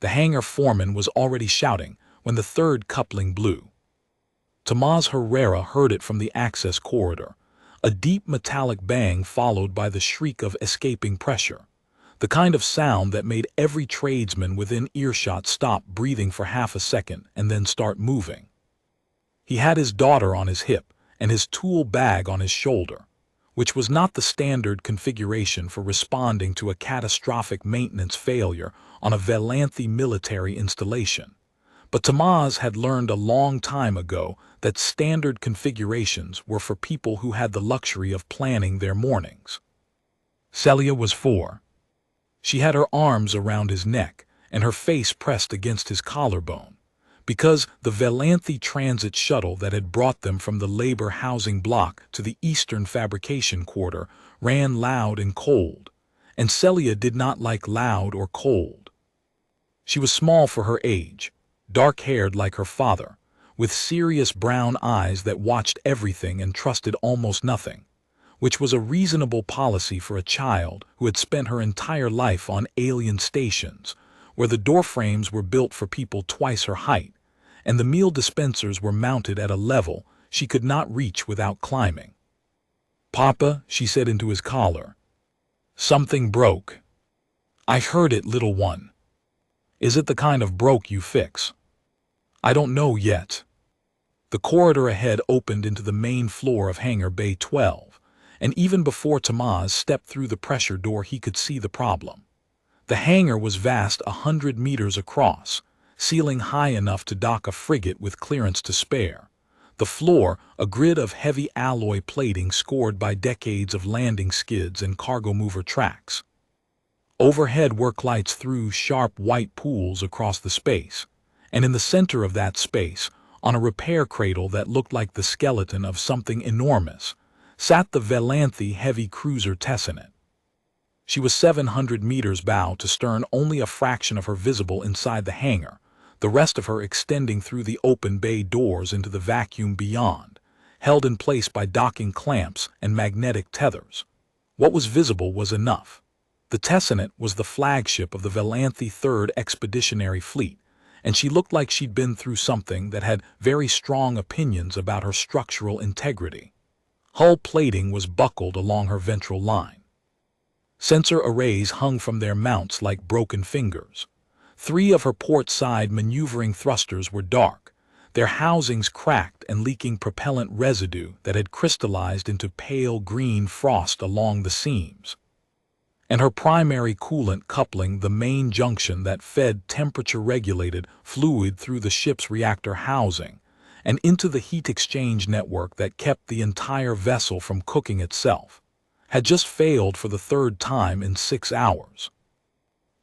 The hangar foreman was already shouting when the third coupling blew. Tomás Herrera heard it from the access corridor, a deep metallic bang followed by the shriek of escaping pressure, the kind of sound that made every tradesman within earshot stop breathing for half a second and then start moving. He had his daughter on his hip and his tool bag on his shoulder, which was not the standard configuration for responding to a catastrophic maintenance failure on a Velanthi military installation. But Tomás had learned a long time ago that standard configurations were for people who had the luxury of planning their mornings. Celia was 4. She had her arms around his neck and her face pressed against his collarbone, because the Velanthi transit shuttle that had brought them from the labor housing block to the Eastern Fabrication Quarter ran loud and cold, and Celia did not like loud or cold. She was small for her age, dark-haired like her father, with serious brown eyes that watched everything and trusted almost nothing, which was a reasonable policy for a child who had spent her entire life on alien stations, where the doorframes were built for people twice her height, and the meal dispensers were mounted at a level she could not reach without climbing. "Papa," she said into his collar, "something broke." "I heard it, little one." "Is it the kind of broke you fix?" "I don't know yet." The corridor ahead opened into the main floor of Hangar Bay 12, and even before Tomás stepped through the pressure door he could see the problem. The hangar was vast 100 meters across, ceiling high enough to dock a frigate with clearance to spare. The floor, a grid of heavy alloy plating scored by decades of landing skids and cargo mover tracks. Overhead work lights threw sharp white pools across the space, and in the center of that space, on a repair cradle that looked like the skeleton of something enormous, sat the Velanthi heavy cruiser Tessonant. She was 700 meters bow to stern, only a fraction of her visible inside the hangar, the rest of her extending through the open bay doors into the vacuum beyond, held in place by docking clamps and magnetic tethers. What was visible was enough. The Tessonant was the flagship of the Velanthi 3rd Expeditionary Fleet, and she looked like she'd been through something that had very strong opinions about her structural integrity. Hull plating was buckled along her ventral line. Sensor arrays hung from their mounts like broken fingers. 3 of her port side maneuvering thrusters were dark, their housings cracked and leaking propellant residue that had crystallized into pale green frost along the seams. And her primary coolant coupling, the main junction that fed temperature-regulated fluid through the ship's reactor housing and into the heat exchange network that kept the entire vessel from cooking itself, had just failed for the 3rd time in 6 hours.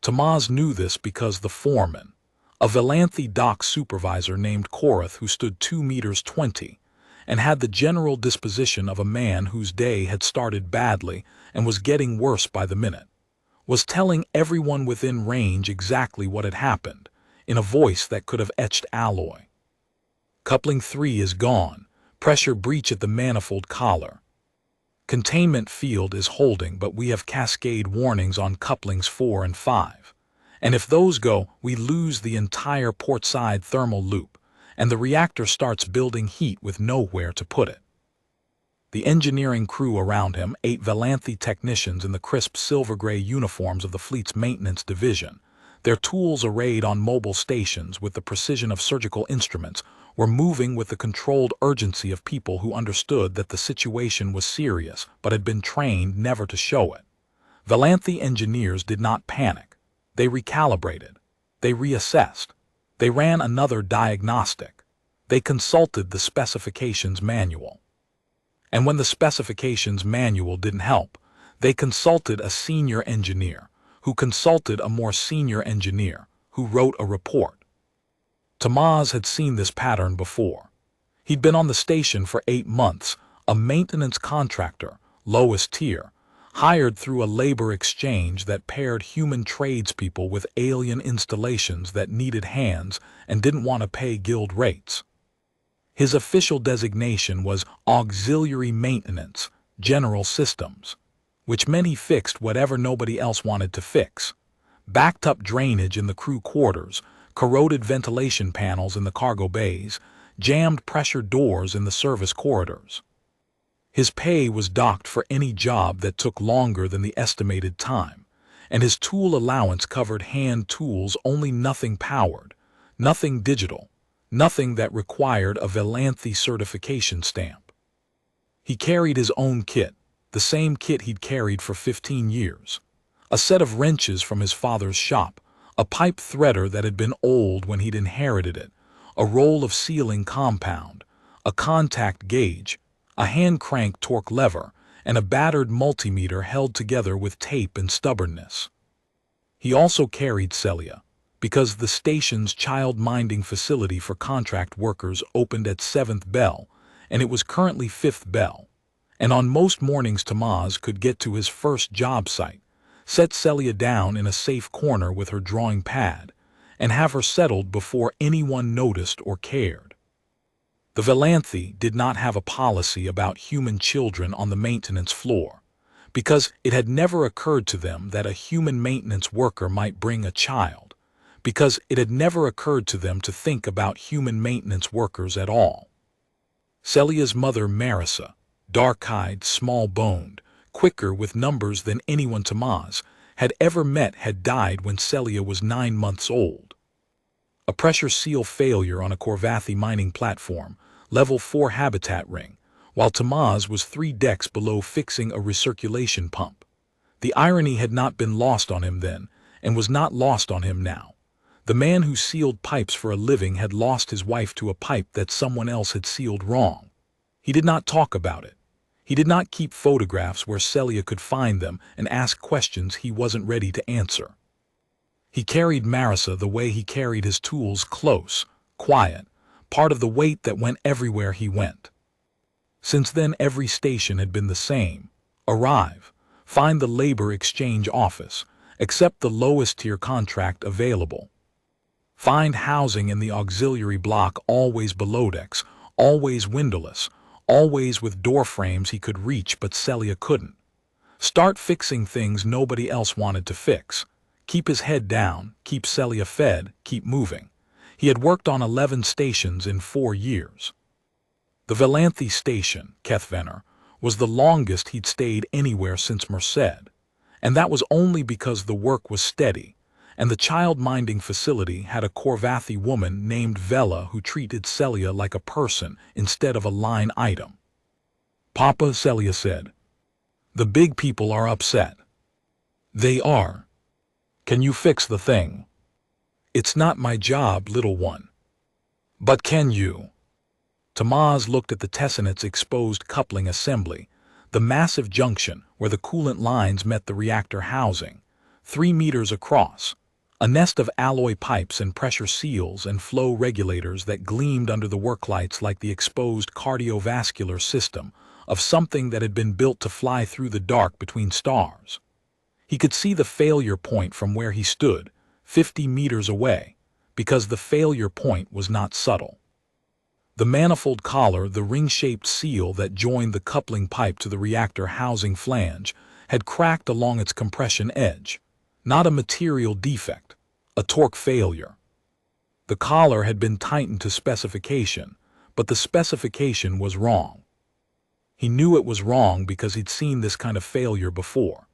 Tomás knew this because the foreman, a Velanthi dock supervisor named Korath who stood 2 meters 20, and had the general disposition of a man whose day had started badly and was getting worse by the minute, was telling everyone within range exactly what had happened, in a voice that could have etched alloy. "Coupling 3 is gone. Pressure breach at the manifold collar. Containment field is holding, but we have cascade warnings on couplings 4 and 5. And if those go, we lose the entire portside thermal loop, and the reactor starts building heat with nowhere to put it." The engineering crew around him, 8 Velanthi technicians in the crisp silver-gray uniforms of the fleet's maintenance division, their tools arrayed on mobile stations with the precision of surgical instruments, were moving with the controlled urgency of people who understood that the situation was serious but had been trained never to show it. Velanthi engineers did not panic. They recalibrated. They reassessed. They ran another diagnostic. They consulted the specifications manual. And when the specifications manual didn't help, they consulted a senior engineer, who consulted a more senior engineer, who wrote a report. Tomás had seen this pattern before. He'd been on the station for 8 months, a maintenance contractor, lowest tier, hired through a labor exchange that paired human tradespeople with alien installations that needed hands and didn't want to pay guild rates. His official designation was Auxiliary Maintenance, General Systems, which meant he fixed whatever nobody else wanted to fix. backed-up drainage in the crew quarters, corroded ventilation panels in the cargo bays, jammed pressure doors in the service corridors. His pay was docked for any job that took longer than the estimated time, and his tool allowance covered hand tools only, nothing powered, nothing digital, nothing that required a Velanthi certification stamp. He carried his own kit, the same kit he'd carried for 15 years. A set of wrenches from his father's shop, a pipe threader that had been old when he'd inherited it, a roll of sealing compound, a contact gauge, a hand-crank torque lever, and a battered multimeter held together with tape and stubbornness. He also carried Celia, because the station's child-minding facility for contract workers opened at 7th bell, and it was currently 5th bell. And on most mornings Tamaz could get to his first job site, set Celia down in a safe corner with her drawing pad, and have her settled before anyone noticed or cared. The Velanthi did not have a policy about human children on the maintenance floor, because it had never occurred to them that a human maintenance worker might bring a child, because it had never occurred to them to think about human maintenance workers at all. Celia's mother, Marissa, dark-eyed, small-boned, quicker with numbers than anyone Tamaz had ever met, had died when Celia was 9 months old. A pressure seal failure on a Corvathi mining platform, level 4 habitat ring, while Tamaz was 3 decks below fixing a recirculation pump. The irony had not been lost on him then, and was not lost on him now. The man who sealed pipes for a living had lost his wife to a pipe that someone else had sealed wrong. He did not talk about it. He did not keep photographs where Celia could find them and ask questions he wasn't ready to answer. He carried Marissa the way he carried his tools, close, quiet, part of the weight that went everywhere he went. Since then every station had been the same. Arrive, find the labor exchange office, accept the lowest tier contract available. Find housing in the auxiliary block, always below decks, always windowless, always with door frames he could reach but Celia couldn't. Start fixing things nobody else wanted to fix. Keep his head down, keep Celia fed, keep moving. He had worked on 11 stations in 4 years. The Velanthi station, Kethvenner, was the longest he'd stayed anywhere since Merced, and that was only because the work was steady, and the child-minding facility had a Corvathi woman named Vela who treated Celia like a person instead of a line item. "Papa," Celia said, "the big people are upset." "They are. Can you fix the thing?" "It's not my job, little one." "But can you?" Tamaz looked at the Tessonet's exposed coupling assembly, the massive junction where the coolant lines met the reactor housing, 3 meters across, a nest of alloy pipes and pressure seals and flow regulators that gleamed under the work lights like the exposed cardiovascular system of something that had been built to fly through the dark between stars. He could see the failure point from where he stood, 50 meters away, because the failure point was not subtle. The manifold collar, the ring-shaped seal that joined the coupling pipe to the reactor housing flange, had cracked along its compression edge. Not a material defect, a torque failure. The collar had been tightened to specification, but the specification was wrong. He knew it was wrong because he'd seen this kind of failure before.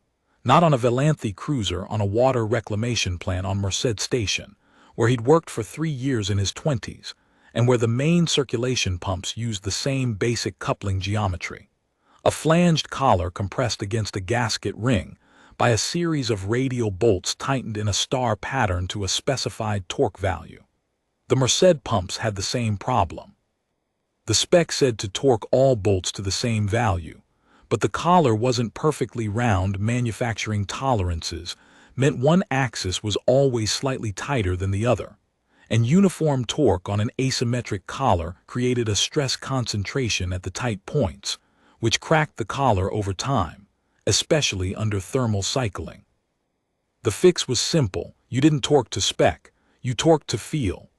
Not on a Velanthi cruiser on a water reclamation plant on Merced Station, where he'd worked for 3 years in his 20s, and where the main circulation pumps used the same basic coupling geometry. A flanged collar compressed against a gasket ring by a series of radial bolts tightened in a star pattern to a specified torque value. The Merced pumps had the same problem. The spec said to torque all bolts to the same value, but the collar wasn't perfectly round. Manufacturing tolerances meant one axis was always slightly tighter than the other, and uniform torque on an asymmetric collar created a stress concentration at the tight points, which cracked the collar over time, especially under thermal cycling. The fix was simple. You didn't torque to spec, you torqued to feel.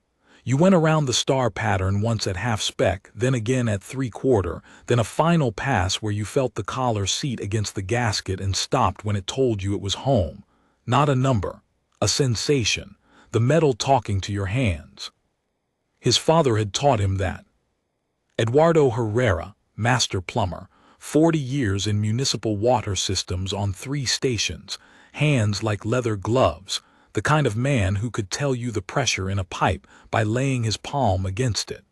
You went around the star pattern once at half spec, then again at 3/4, then a final pass where you felt the collar seat against the gasket and stopped when it told you it was home. Not a number, a sensation, the metal talking to your hands. His father had taught him that. Eduardo Herrera, master plumber, 40 years in municipal water systems on 3 stations, hands like leather gloves, the kind of man who could tell you the pressure in a pipe by laying his palm against it.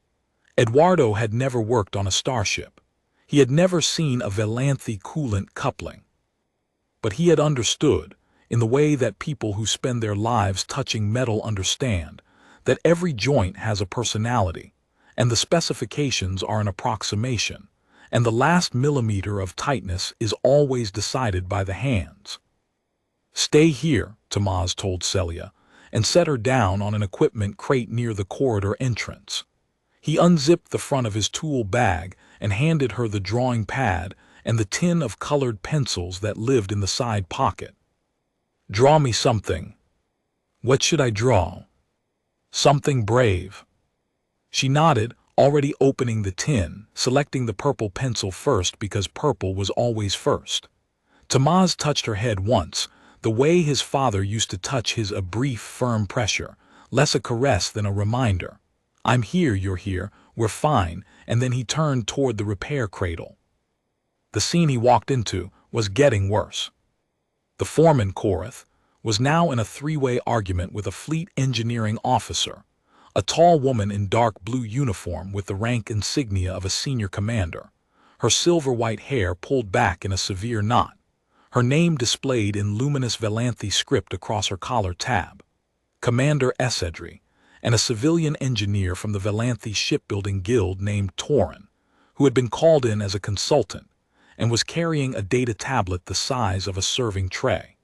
Eduardo had never worked on a starship. He had never seen a Velanthe coolant coupling. But he had understood, in the way that people who spend their lives touching metal understand, that every joint has a personality, and the specifications are an approximation, and the last millimeter of tightness is always decided by the hands. "Stay here," Tomás told Celia, and set her down on an equipment crate near the corridor entrance. He unzipped the front of his tool bag and handed her the drawing pad and the tin of colored pencils that lived in the side pocket. "Draw me something." "What should I draw?" "Something brave." She nodded, already opening the tin, selecting the purple pencil first because purple was always first. Tomás touched her head once, the way his father used to touch his, a brief, firm pressure, less a caress than a reminder. "I'm here, you're here, we're fine," and then he turned toward the repair cradle. The scene he walked into was getting worse. The foreman, Korath, was now in a 3-way argument with a fleet engineering officer, a tall woman in dark blue uniform with the rank insignia of a senior commander, her silver-white hair pulled back in a severe knot, her name displayed in luminous Velanthe script across her collar tab, Commander Esedri, and a civilian engineer from the Velanthe Shipbuilding Guild named Torin, who had been called in as a consultant and was carrying a data tablet the size of a serving tray.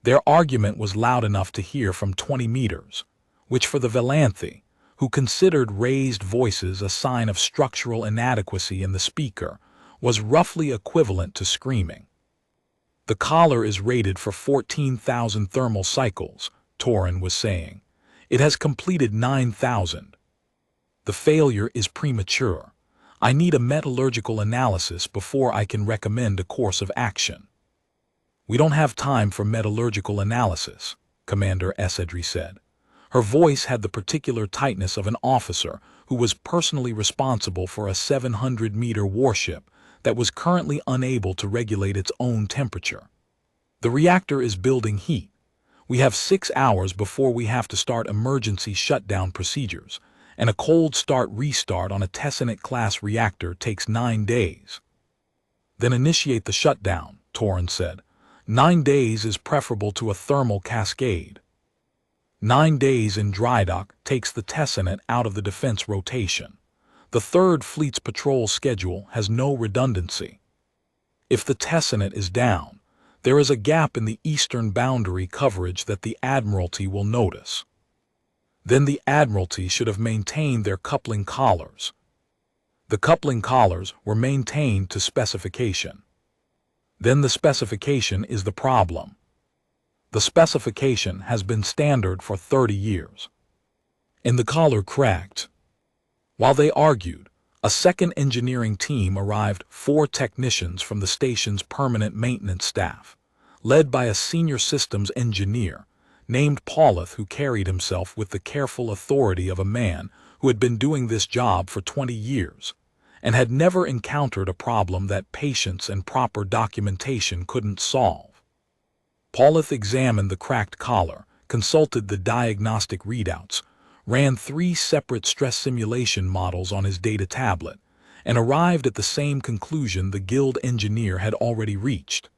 Their argument was loud enough to hear from 20 meters, which for the Velanthe, who considered raised voices a sign of structural inadequacy in the speaker, was roughly equivalent to screaming. "The collar is rated for 14,000 thermal cycles," Torin was saying. "It has completed 9,000. The failure is premature. I need a metallurgical analysis before I can recommend a course of action." "We don't have time for metallurgical analysis," Commander Esedri said. Her voice had the particular tightness of an officer who was personally responsible for a 700-meter warship that was currently unable to regulate its own temperature. "The reactor is building heat. We have 6 hours before we have to start emergency shutdown procedures, and a cold start restart on a Tessenet-class reactor takes 9 days. "Then initiate the shutdown," Torin said. 9 days is preferable to a thermal cascade. 9 days in dry dock takes the Tessenet out of the defense rotation. The Third Fleet's patrol schedule has no redundancy. If the Tessenet is down, there is a gap in the eastern boundary coverage that the Admiralty will notice. Then the Admiralty should have maintained their coupling collars. The coupling collars were maintained to specification. Then the specification is the problem. The specification has been standard for 30 years. And the collar cracked. While they argued, a second engineering team arrived, 4 technicians from the station's permanent maintenance staff, led by a senior systems engineer named Paulith, who carried himself with the careful authority of a man who had been doing this job for 20 years and had never encountered a problem that patience and proper documentation couldn't solve. Paulith examined the cracked collar, consulted the diagnostic readouts, ran 3 separate stress simulation models on his data tablet, and arrived at the same conclusion the guild engineer had already reached.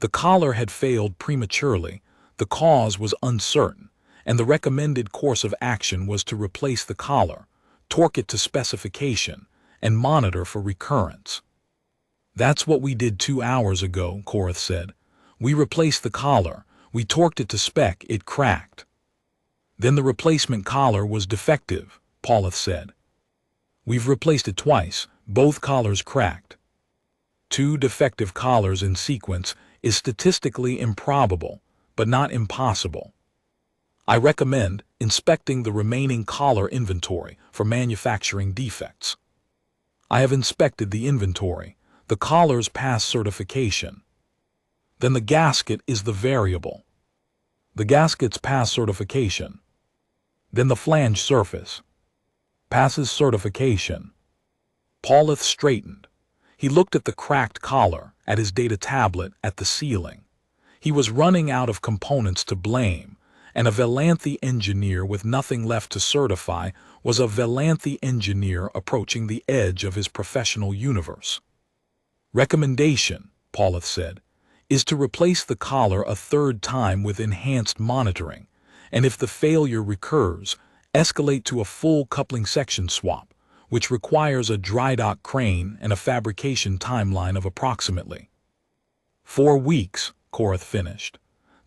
The collar had failed prematurely, the cause was uncertain, and the recommended course of action was to replace the collar, torque it to specification, and monitor for recurrence. "That's what we did 2 hours ago," Korath said. "We replaced the collar, we torqued it to spec, it cracked." "Then the replacement collar was defective," Paulith said. "We've replaced it twice, both collars cracked." 2 defective collars in sequence is statistically improbable, but not impossible. I recommend inspecting the remaining collar inventory for manufacturing defects. I have inspected the inventory. The collars pass certification. Then the gasket is the variable. The gaskets pass certification. Then the flange surface. Passes certification. Paulith straightened. He looked at the cracked collar, at his data tablet, at the ceiling. He was running out of components to blame, and a Velanthi engineer with nothing left to certify was a Velanthi engineer approaching the edge of his professional universe. Recommendation, Paulith said, is to replace the collar a third time with enhanced monitoring, and if the failure recurs, escalate to a full coupling section swap, which requires a dry dock crane and a fabrication timeline of approximately 4 weeks, Korath finished.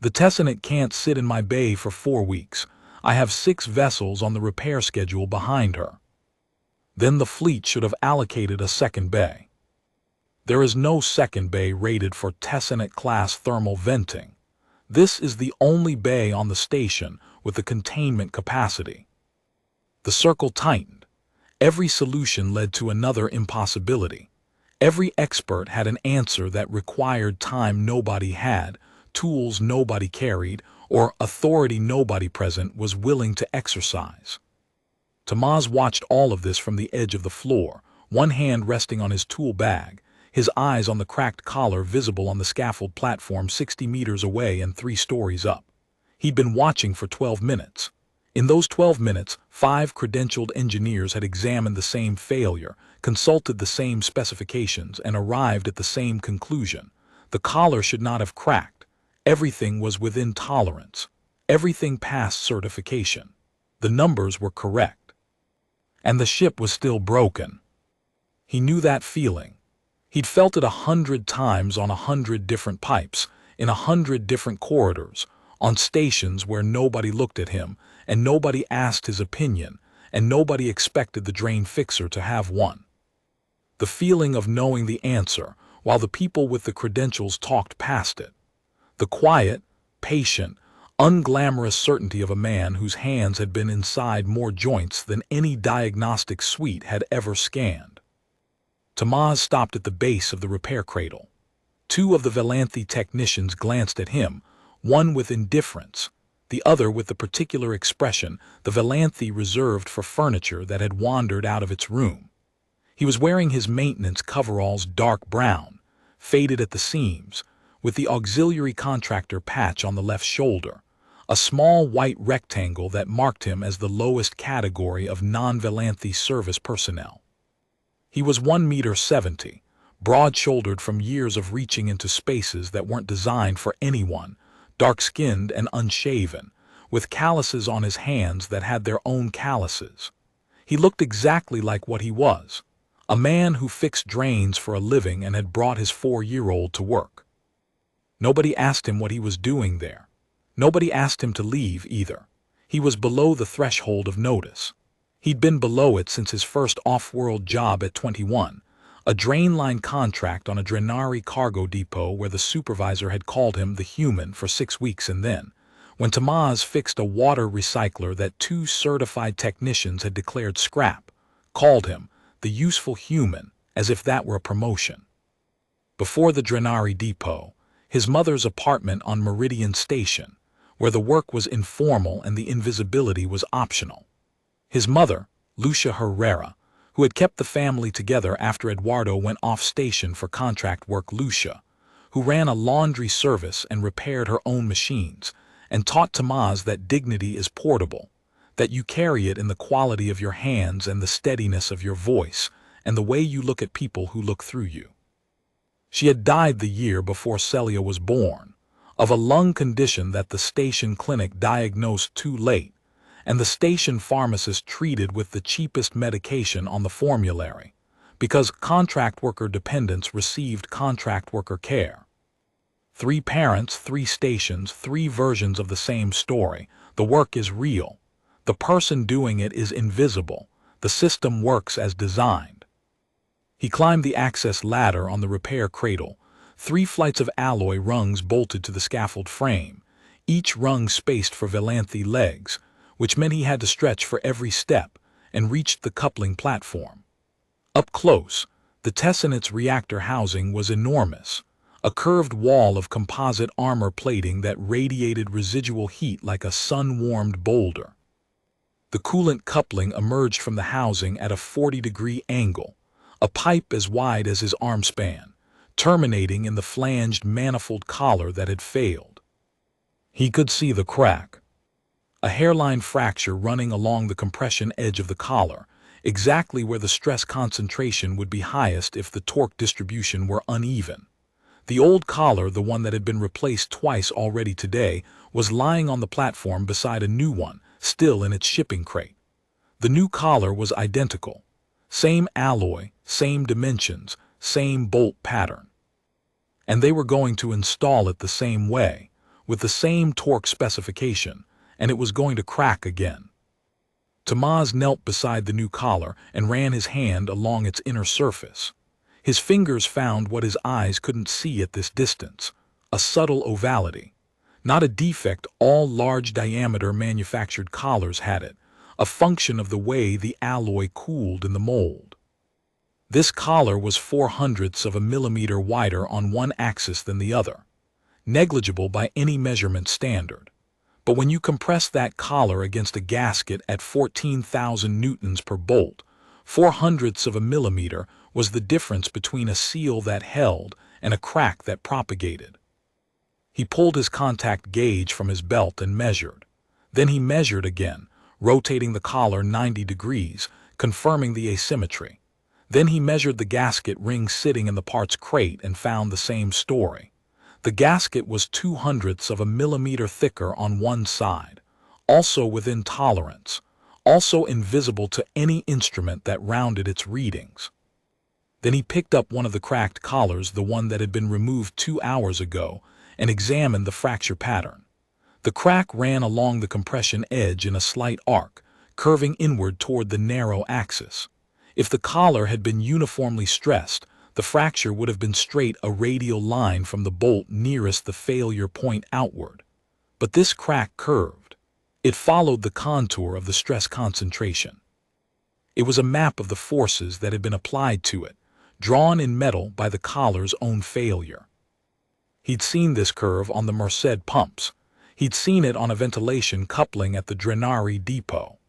The Tessonite can't sit in my bay for 4 weeks. I have 6 vessels on the repair schedule behind her. Then the fleet should have allocated a second bay. There is no second bay rated for Tessonite-class thermal venting. This is the only bay on the station with the containment capacity. The circle tightened. Every solution led to another impossibility. Every expert had an answer that required time nobody had, tools nobody carried, or authority nobody present was willing to exercise. Tamaz watched all of this from the edge of the floor, one hand resting on his tool bag, his eyes on the cracked collar visible on the scaffold platform 60 meters away and 3 stories up. He'd been watching for 12 minutes. In those 12 minutes, 5 credentialed engineers had examined the same failure, consulted the same specifications, and arrived at the same conclusion. The collar should not have cracked. Everything was within tolerance. Everything passed certification. The numbers were correct. And the ship was still broken. He knew that feeling. He'd felt it 100 times on 100 different pipes, in 100 different corridors, on stations where nobody looked at him, and nobody asked his opinion, and nobody expected the drain fixer to have one. The feeling of knowing the answer, while the people with the credentials talked past it. The quiet, patient, unglamorous certainty of a man whose hands had been inside more joints than any diagnostic suite had ever scanned. Tamaz stopped at the base of the repair cradle. 2 of the Velanthi technicians glanced at him, one with indifference, the other with the particular expression the Velanthi reserved for furniture that had wandered out of its room. He was wearing his maintenance coveralls dark brown, faded at the seams, with the auxiliary contractor patch on the left shoulder, a small white rectangle that marked him as the lowest category of non-Velanthi service personnel. He was 1.70 meters, broad-shouldered from years of reaching into spaces that weren't designed for anyone, dark-skinned and unshaven, with calluses on his hands that had their own calluses. He looked exactly like what he was, a man who fixed drains for a living and had brought his 4-year-old to work. Nobody asked him what he was doing there. Nobody asked him to leave either. He was below the threshold of notice. He'd been below it since his first off-world job at 21, a drain line contract on a Drenari cargo depot where the supervisor had called him the human for 6 weeks, and then, when Tamaz fixed a water recycler that 2 certified technicians had declared scrap, called him the useful human as if that were a promotion. Before the Drenari depot, his mother's apartment on Meridian Station, where the work was informal and the invisibility was optional. His mother, Lucia Herrera, who had kept the family together after Eduardo went off station for contract work. Lucia, who ran a laundry service and repaired her own machines, and taught Tamaz that dignity is portable, that you carry it in the quality of your hands and the steadiness of your voice, and the way you look at people who look through you. She had died the year before Celia was born, of a lung condition that the station clinic diagnosed too late, and the station pharmacist treated with the cheapest medication on the formulary, because contract worker dependents received contract worker care. 3 parents, 3 stations, 3 versions of the same story. The work is real. The person doing it is invisible. The system works as designed. He climbed the access ladder on the repair cradle, 3 flights of alloy rungs bolted to the scaffold frame, each rung spaced for Velanthi legs, which meant he had to stretch for every step, and reached the coupling platform. Up close, the Tessonite's reactor housing was enormous, a curved wall of composite armor plating that radiated residual heat like a sun-warmed boulder. The coolant coupling emerged from the housing at a 40-degree angle, a pipe as wide as his arm span, terminating in the flanged manifold collar that had failed. He could see the crack, a hairline fracture running along the compression edge of the collar, exactly where the stress concentration would be highest if the torque distribution were uneven. The old collar, the one that had been replaced twice already today, was lying on the platform beside a new one, still in its shipping crate. The new collar was identical. Same alloy, same dimensions, same bolt pattern. And they were going to install it the same way, with the same torque specification, and it was going to crack again. Tomás knelt beside the new collar and ran his hand along its inner surface. His fingers found what his eyes couldn't see at this distance, a subtle ovality. Not a defect, all large-diameter manufactured collars had it, a function of the way the alloy cooled in the mold. This collar was 0.04 of a millimeter wider on one axis than the other, negligible by any measurement standard. But when you compress that collar against a gasket at 14,000 newtons per bolt, 0.04 of a millimeter was the difference between a seal that held and a crack that propagated. He pulled his contact gauge from his belt and measured. Then he measured again, rotating the collar 90 degrees, confirming the asymmetry. Then he measured the gasket ring sitting in the parts crate and found the same story. The gasket was 0.02 of a millimeter thicker on one side, also within tolerance, also invisible to any instrument that rounded its readings. Then he picked up one of the cracked collars, the one that had been removed 2 hours ago, and examined the fracture pattern. The crack ran along the compression edge in a slight arc, curving inward toward the narrow axis. If the collar had been uniformly stressed, the fracture would have been straight, a radial line from the bolt nearest the failure point outward. But this crack curved. It followed the contour of the stress concentration. It was a map of the forces that had been applied to it, drawn in metal by the collar's own failure. He'd seen this curve on the Merced pumps. He'd seen it on a ventilation coupling at the Drenari depot.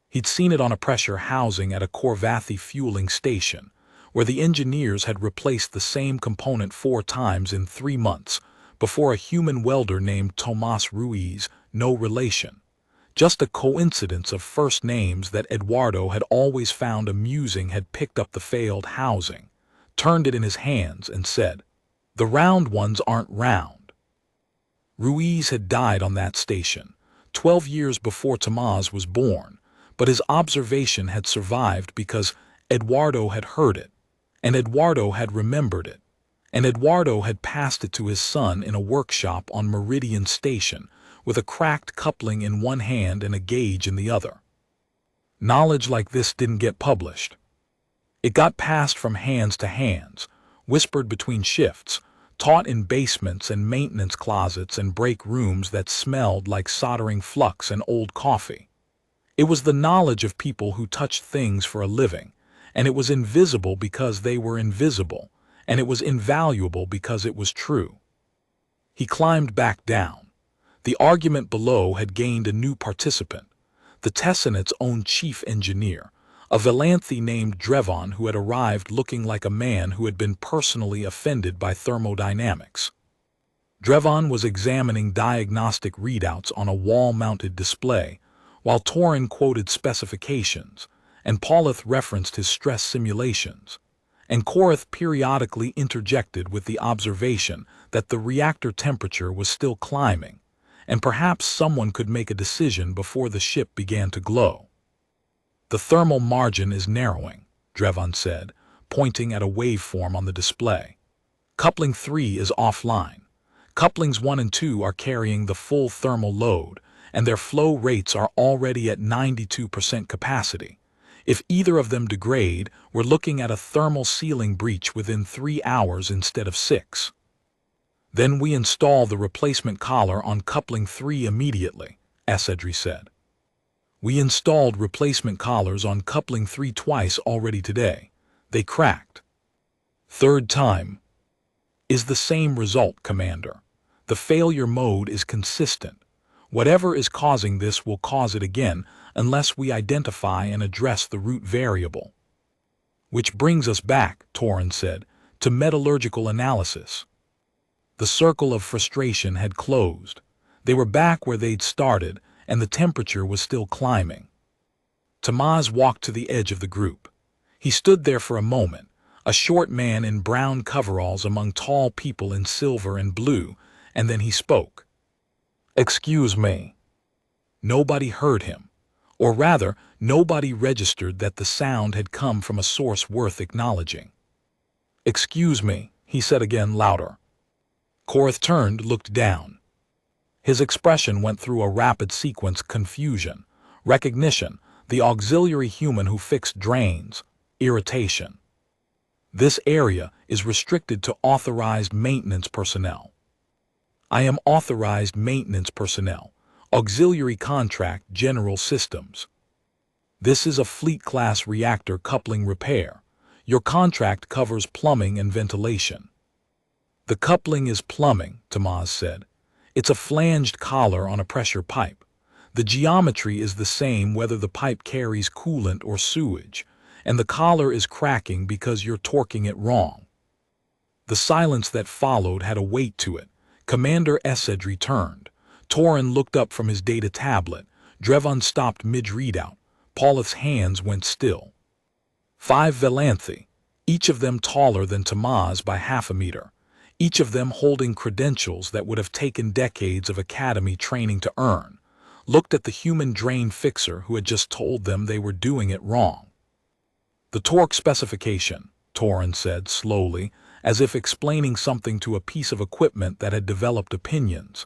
He'd seen it on a pressure housing at a Corvathi fueling station, where the engineers had replaced the same component 4 times in 3 months before a human welder named Tomás Ruiz, no relation. Just a coincidence of first names that Eduardo had always found amusing, had picked up the failed housing, turned it in his hands and said, "The round ones aren't round." Ruiz had died on that station, 12 years before Tomás was born, but his observation had survived because Eduardo had heard it, and Eduardo had remembered it, and Eduardo had passed it to his son in a workshop on Meridian Station, with a cracked coupling in one hand and a gauge in the other. Knowledge like this didn't get published. It got passed from hands to hands, whispered between shifts, taught in basements and maintenance closets and break rooms that smelled like soldering flux and old coffee. It was the knowledge of people who touched things for a living, and it was invisible because they were invisible, and it was invaluable because it was true. He climbed back down. The argument below had gained a new participant, the Tessenet's own chief engineer, a Valanthi named Drevon, who had arrived looking like a man who had been personally offended by thermodynamics. Drevon was examining diagnostic readouts on a wall-mounted display, while Torin quoted specifications, and Paulith referenced his stress simulations, and Korath periodically interjected with the observation that the reactor temperature was still climbing, and perhaps someone could make a decision before the ship began to glow. "The thermal margin is narrowing," Drevon said, pointing at a waveform on the display. "Coupling 3 is offline. Couplings 1 and 2 are carrying the full thermal load, and their flow rates are already at 92% capacity. If either of them degrade, we're looking at a thermal sealing breach within 3 hours instead of 6. Then we install the replacement collar on coupling 3 immediately," Essedry said. "We installed replacement collars on coupling 3 twice already today. They cracked. Third time." Is the same result, Commander. The failure mode is consistent. Whatever is causing this will cause it again unless we identify and address the root variable. Which brings us back, Torrin said, to metallurgical analysis. The circle of frustration had closed. They were back where they'd started, and the temperature was still climbing. Tamaz walked to the edge of the group. He stood there for a moment, a short man in brown coveralls among tall people in silver and blue, and then he spoke. "Excuse me." Nobody heard him, or rather, nobody registered that the sound had come from a source worth acknowledging. "Excuse me," he said again louder. Korath turned, looked down. His expression went through a rapid sequence: confusion, recognition, the auxiliary human who fixed drains, irritation. "This area is restricted to authorized maintenance personnel." "I am authorized maintenance personnel, auxiliary contract, general systems." "This is a fleet-class reactor coupling repair. Your contract covers plumbing and ventilation." "The coupling is plumbing," Tamaz said. "It's a flanged collar on a pressure pipe. The geometry is the same whether the pipe carries coolant or sewage, and the collar is cracking because you're torquing it wrong." The silence that followed had a weight to it. Commander Esedri turned. Torrin looked up from his data tablet. Drevon stopped mid-readout. Paulith's hands went still. 5 Velanthi, each of them taller than Tamaz by half a meter, each of them holding credentials that would have taken decades of academy training to earn, looked at the human drain fixer who had just told them they were doing it wrong. "The torque specification," Torrin said slowly, as if explaining something to a piece of equipment that had developed opinions,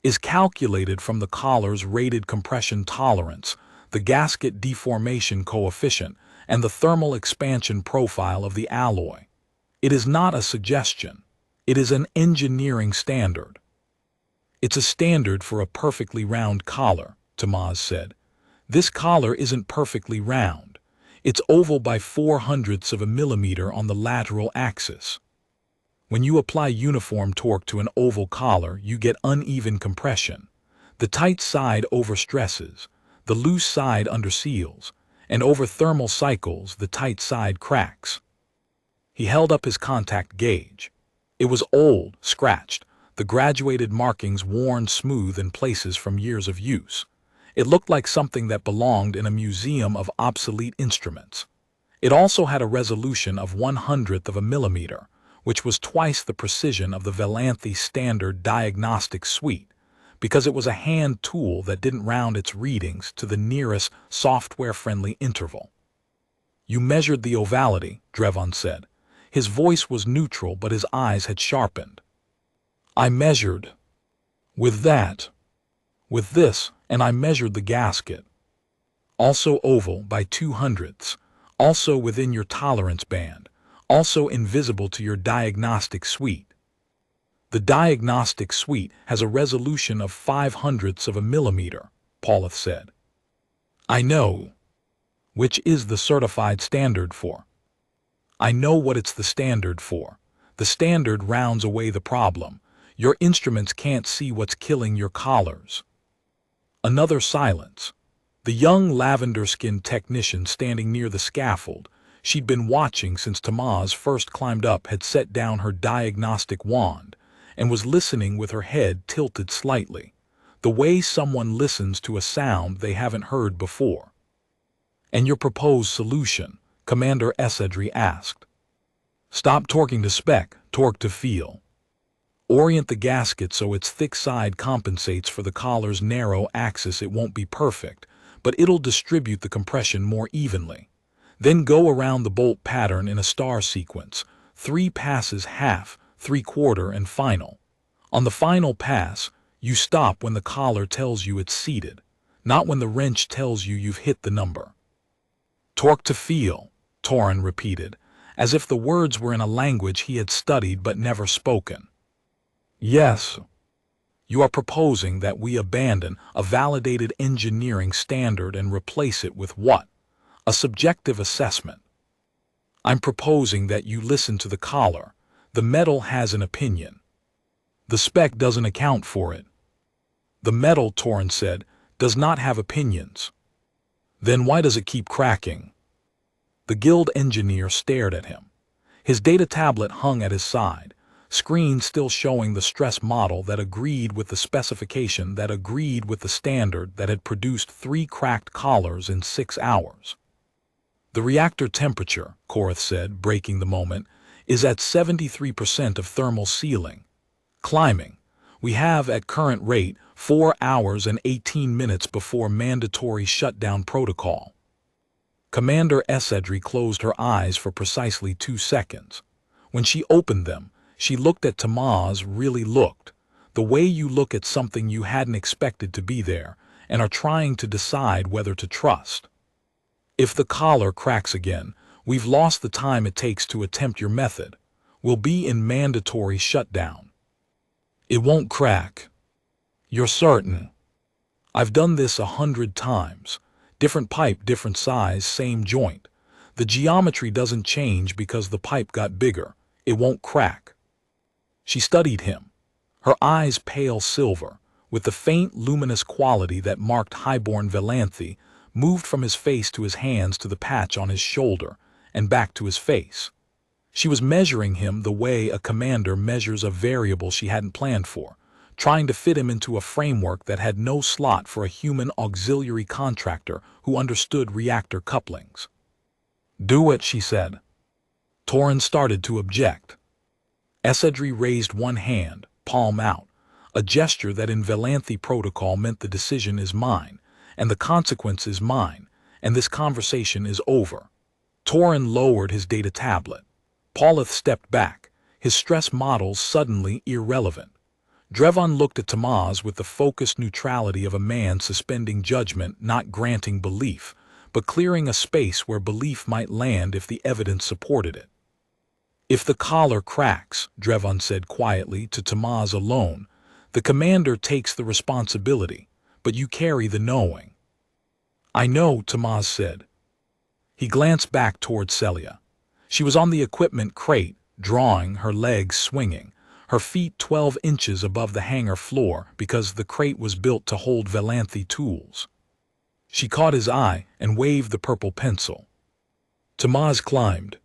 "is calculated from the collar's rated compression tolerance, the gasket deformation coefficient, and the thermal expansion profile of the alloy. It is not a suggestion. It is an engineering standard." "It's a standard for a perfectly round collar," Tamaz said. "This collar isn't perfectly round. It's oval by 0.04 of a millimeter on the lateral axis. When you apply uniform torque to an oval collar, you get uneven compression. The tight side overstresses, the loose side underseals, and over thermal cycles, the tight side cracks." He held up his contact gauge. It was old, scratched, the graduated markings worn smooth in places from years of use. It looked like something that belonged in a museum of obsolete instruments. It also had a resolution of 1/100th of a millimeter, which was twice the precision of the Velanthi standard diagnostic suite, because it was a hand tool that didn't round its readings to the nearest software-friendly interval. "You measured the ovality," Drevon said. His voice was neutral, but his eyes had sharpened. "I measured with that, with this, and I measured the gasket. Also oval by 0.02, also within your tolerance band, also invisible to your diagnostic suite. The diagnostic suite has a resolution of 0.05 of a millimeter," Paulith said. "I know. Which is the certified standard for." "I know what it's the standard for. The standard rounds away the problem. Your instruments can't see what's killing your collars." Another silence. The young lavender-skinned technician standing near the scaffold, she'd been watching since Tamaz first climbed up, had set down her diagnostic wand and was listening with her head tilted slightly, the way someone listens to a sound they haven't heard before. "And your proposed solution?" Commander Esedri asked. "Stop torquing to spec, torque to feel. Orient the gasket so its thick side compensates for the collar's narrow axis. It won't be perfect, but it'll distribute the compression more evenly. Then go around the bolt pattern in a star sequence, 3 passes: half, 3/4, and final. On the final pass, you stop when the collar tells you it's seated, not when the wrench tells you you've hit the number." "Torque to feel," Torrin repeated, as if the words were in a language he had studied but never spoken. "Yes. You are proposing that we abandon a validated engineering standard and replace it with what? A subjective assessment. I'm proposing that you listen to the collar, The metal has an opinion. The spec doesn't account for it. The metal, Torrance said, does not have opinions. Then why does it keep cracking? The guild engineer stared at him. His data tablet hung at his side, screen still showing the stress model that agreed with the specification, that agreed with the standard, that had produced 3 cracked collars in 6 hours. The reactor temperature, Korath said, breaking the moment, is at 73% of thermal ceiling. Climbing. We have, at current rate, 4 hours and 18 minutes before mandatory shutdown protocol. Commander Esedri closed her eyes for precisely 2 seconds. When she opened them, she looked at Tamaz, really looked. The way you look at something you hadn't expected to be there, and are trying to decide whether to trust. If the collar cracks again, we've lost the time it takes to attempt your method. We'll be in mandatory shutdown. It won't crack. You're certain? I've done this 100 times. Different pipe, different size, same joint. The geometry doesn't change because the pipe got bigger. It won't crack. She studied him, her eyes pale silver, with the faint luminous quality that marked highborn Velanthi, moved from his face to his hands to the patch on his shoulder, and back to his face. She was measuring him the way a commander measures a variable she hadn't planned for, trying to fit him into a framework that had no slot for a human auxiliary contractor who understood reactor couplings. Do it, she said. Torrance started to object. Esedri raised one hand, palm out, a gesture that in Velanthi protocol meant the decision is mine, and the consequence is mine, and this conversation is over. Torrance lowered his data tablet. Paulith stepped back, his stress models suddenly irrelevant. Drevon looked at Tamaz with the focused neutrality of a man suspending judgment, not granting belief, but clearing a space where belief might land if the evidence supported it. If the collar cracks, Drevon said quietly to Tamaz alone, the commander takes the responsibility, but you carry the knowing. I know, Tamaz said. He glanced back toward Celia. She was on the equipment crate, drawing, her legs swinging, her feet 12 inches above the hangar floor because the crate was built to hold Velanthi tools. She caught his eye and waved the purple pencil. Tamaz climbed.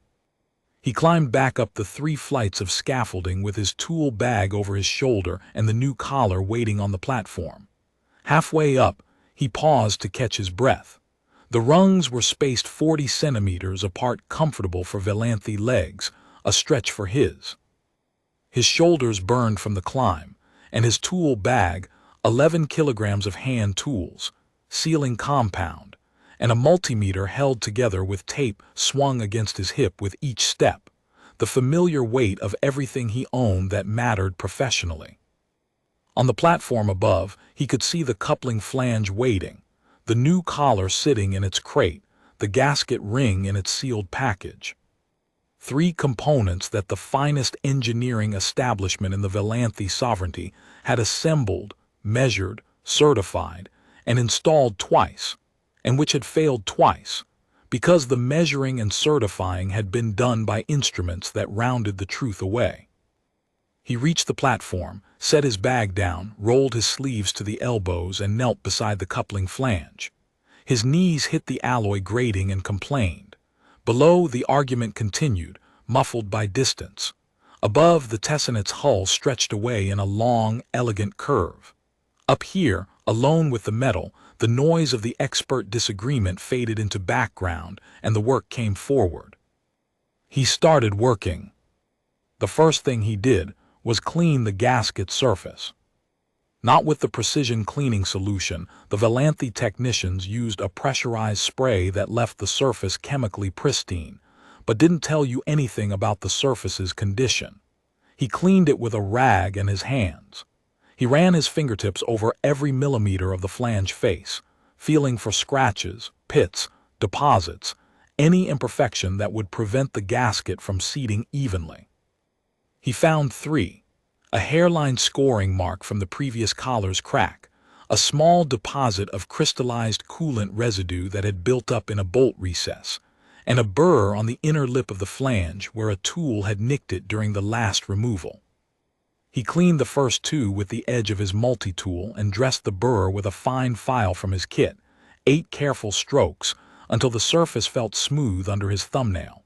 He climbed back up the 3 flights of scaffolding with his tool bag over his shoulder and the new collar waiting on the platform. Halfway up, he paused to catch his breath. The rungs were spaced 40 centimeters apart, comfortable for Velanthi legs, a stretch for his. His shoulders burned from the climb, and his tool bag, 11 kilograms of hand tools, sealing compound, and a multimeter held together with tape swung against his hip with each step, the familiar weight of everything he owned that mattered professionally. On the platform above, he could see the coupling flange waiting, the new collar sitting in its crate, the gasket ring in its sealed package. 3 components that the finest engineering establishment in the Velanthi sovereignty had assembled, measured, certified, and installed twice, and which had failed twice, because the measuring and certifying had been done by instruments that rounded the truth away. He reached the platform, set his bag down, rolled his sleeves to the elbows, and knelt beside the coupling flange. His knees hit the alloy grating and complained. Below, the argument continued, muffled by distance. Above, the Tessonet's hull stretched away in a long, elegant curve. Up here, alone with the metal, the noise of the expert disagreement faded into background, and the work came forward. He started working. The first thing he did was clean the gasket surface. Not with the precision cleaning solution, the Velanthi technicians used a pressurized spray that left the surface chemically pristine, but didn't tell you anything about the surface's condition. He cleaned it with a rag and his hands. He ran his fingertips over every millimeter of the flange face, feeling for scratches, pits, deposits, any imperfection that would prevent the gasket from seating evenly. He found 3. A hairline scoring mark from the previous collar's crack, a small deposit of crystallized coolant residue that had built up in a bolt recess, and a burr on the inner lip of the flange where a tool had nicked it during the last removal. He cleaned the first two with the edge of his multi-tool and dressed the burr with a fine file from his kit, 8 careful strokes, until the surface felt smooth under his thumbnail.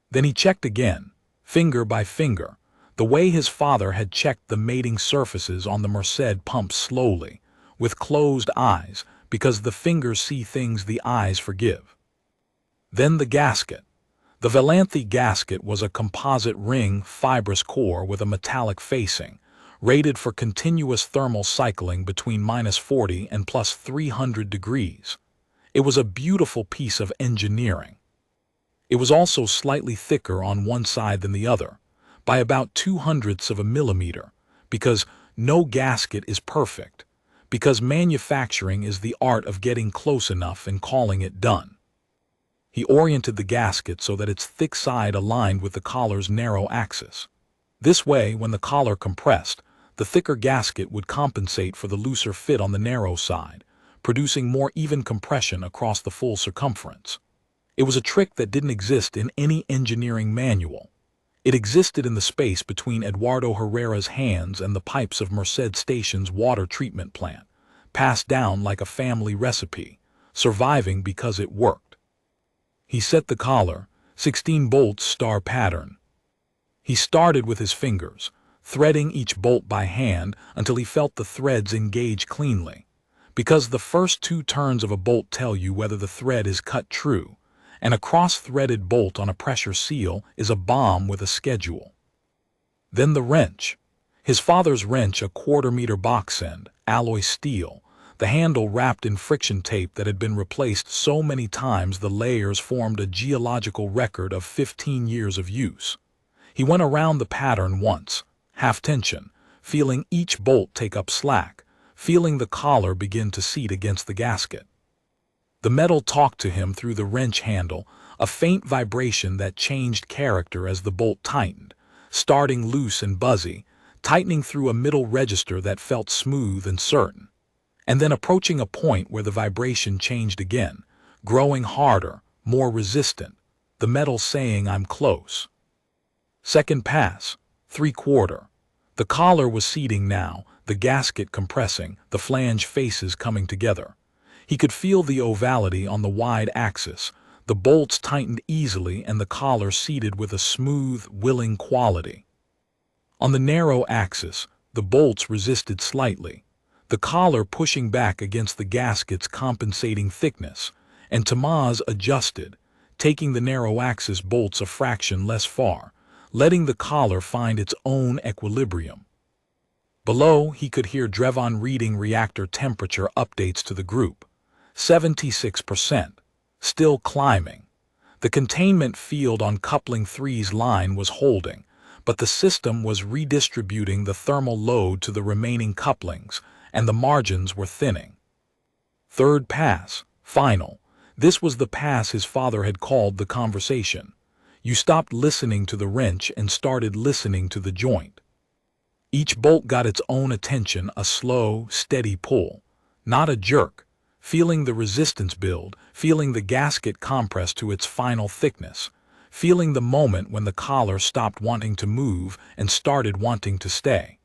Then he checked again, finger by finger, the way his father had checked the mating surfaces on the Merced pump slowly, with closed eyes, because the fingers see things the eyes forgive. Then the gasket. The Valanthe gasket was a composite ring fibrous core with a metallic facing, rated for continuous thermal cycling between -40 and +300 degrees. It was a beautiful piece of engineering. It was also slightly thicker on one side than the other, by about 0.02 of a millimeter, because no gasket is perfect, because manufacturing is the art of getting close enough and calling it done. He oriented the gasket so that its thick side aligned with the collar's narrow axis. This way, when the collar compressed, the thicker gasket would compensate for the looser fit on the narrow side, producing more even compression across the full circumference. It was a trick that didn't exist in any engineering manual. It existed in the space between Eduardo Herrera's hands and the pipes of Merced Station's water treatment plant, passed down like a family recipe, surviving because it worked. He set the collar, 16 bolts star pattern. He started with his fingers, threading each bolt by hand until he felt the threads engage cleanly, because the first 2 turns of a bolt tell you whether the thread is cut true, and a cross-threaded bolt on a pressure seal is a bomb with a schedule. Then the wrench. His father's wrench, a 1/4 meter box end, alloy steel, the handle wrapped in friction tape that had been replaced so many times the layers formed a geological record of 15 years of use. He went around the pattern once, half tension, feeling each bolt take up slack, feeling the collar begin to seat against the gasket. The metal talked to him through the wrench handle, a faint vibration that changed character as the bolt tightened, starting loose and buzzy, tightening through a middle register that felt smooth and certain, and then approaching a point where the vibration changed again, growing harder, more resistant, the metal saying, "I'm close." Second pass, 3/4. The collar was seating now, the gasket compressing, the flange faces coming together. He could feel the ovality on the wide axis, the bolts tightened easily and the collar seated with a smooth, willing quality. On the narrow axis, the bolts resisted slightly, the collar pushing back against the gasket's compensating thickness, and Tomás adjusted, taking the narrow axis bolts a fraction less far, letting the collar find its own equilibrium. Below, he could hear Drevon reading reactor temperature updates to the group. 76%, still climbing. The containment field on coupling 3's line was holding, but the system was redistributing the thermal load to the remaining couplings, and the margins were thinning. Third pass, final. This was the pass his father had called the conversation. You stopped listening to the wrench and started listening to the joint. Each bolt got its own attention, a slow, steady pull, not a jerk, feeling the resistance build, feeling the gasket compress to its final thickness, feeling the moment when the collar stopped wanting to move and started wanting to stay.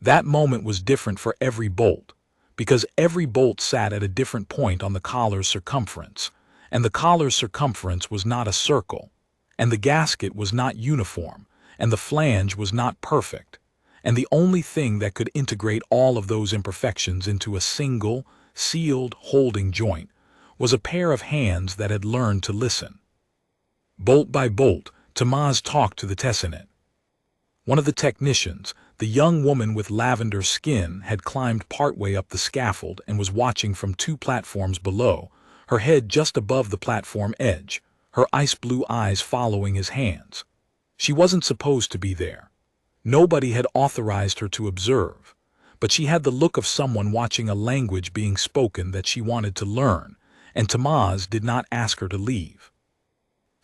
That moment was different for every bolt, because every bolt sat at a different point on the collar's circumference, and the collar's circumference was not a circle, and the gasket was not uniform, and the flange was not perfect, and the only thing that could integrate all of those imperfections into a single, sealed, holding joint was a pair of hands that had learned to listen. Bolt by bolt, Tomás talked to the Tessinet. One of the technicians, the young woman with lavender skin, had climbed partway up the scaffold and was watching from 2 platforms below, her head just above the platform edge, her ice-blue eyes following his hands. She wasn't supposed to be there. Nobody had authorized her to observe, but she had the look of someone watching a language being spoken that she wanted to learn, and Tomás did not ask her to leave.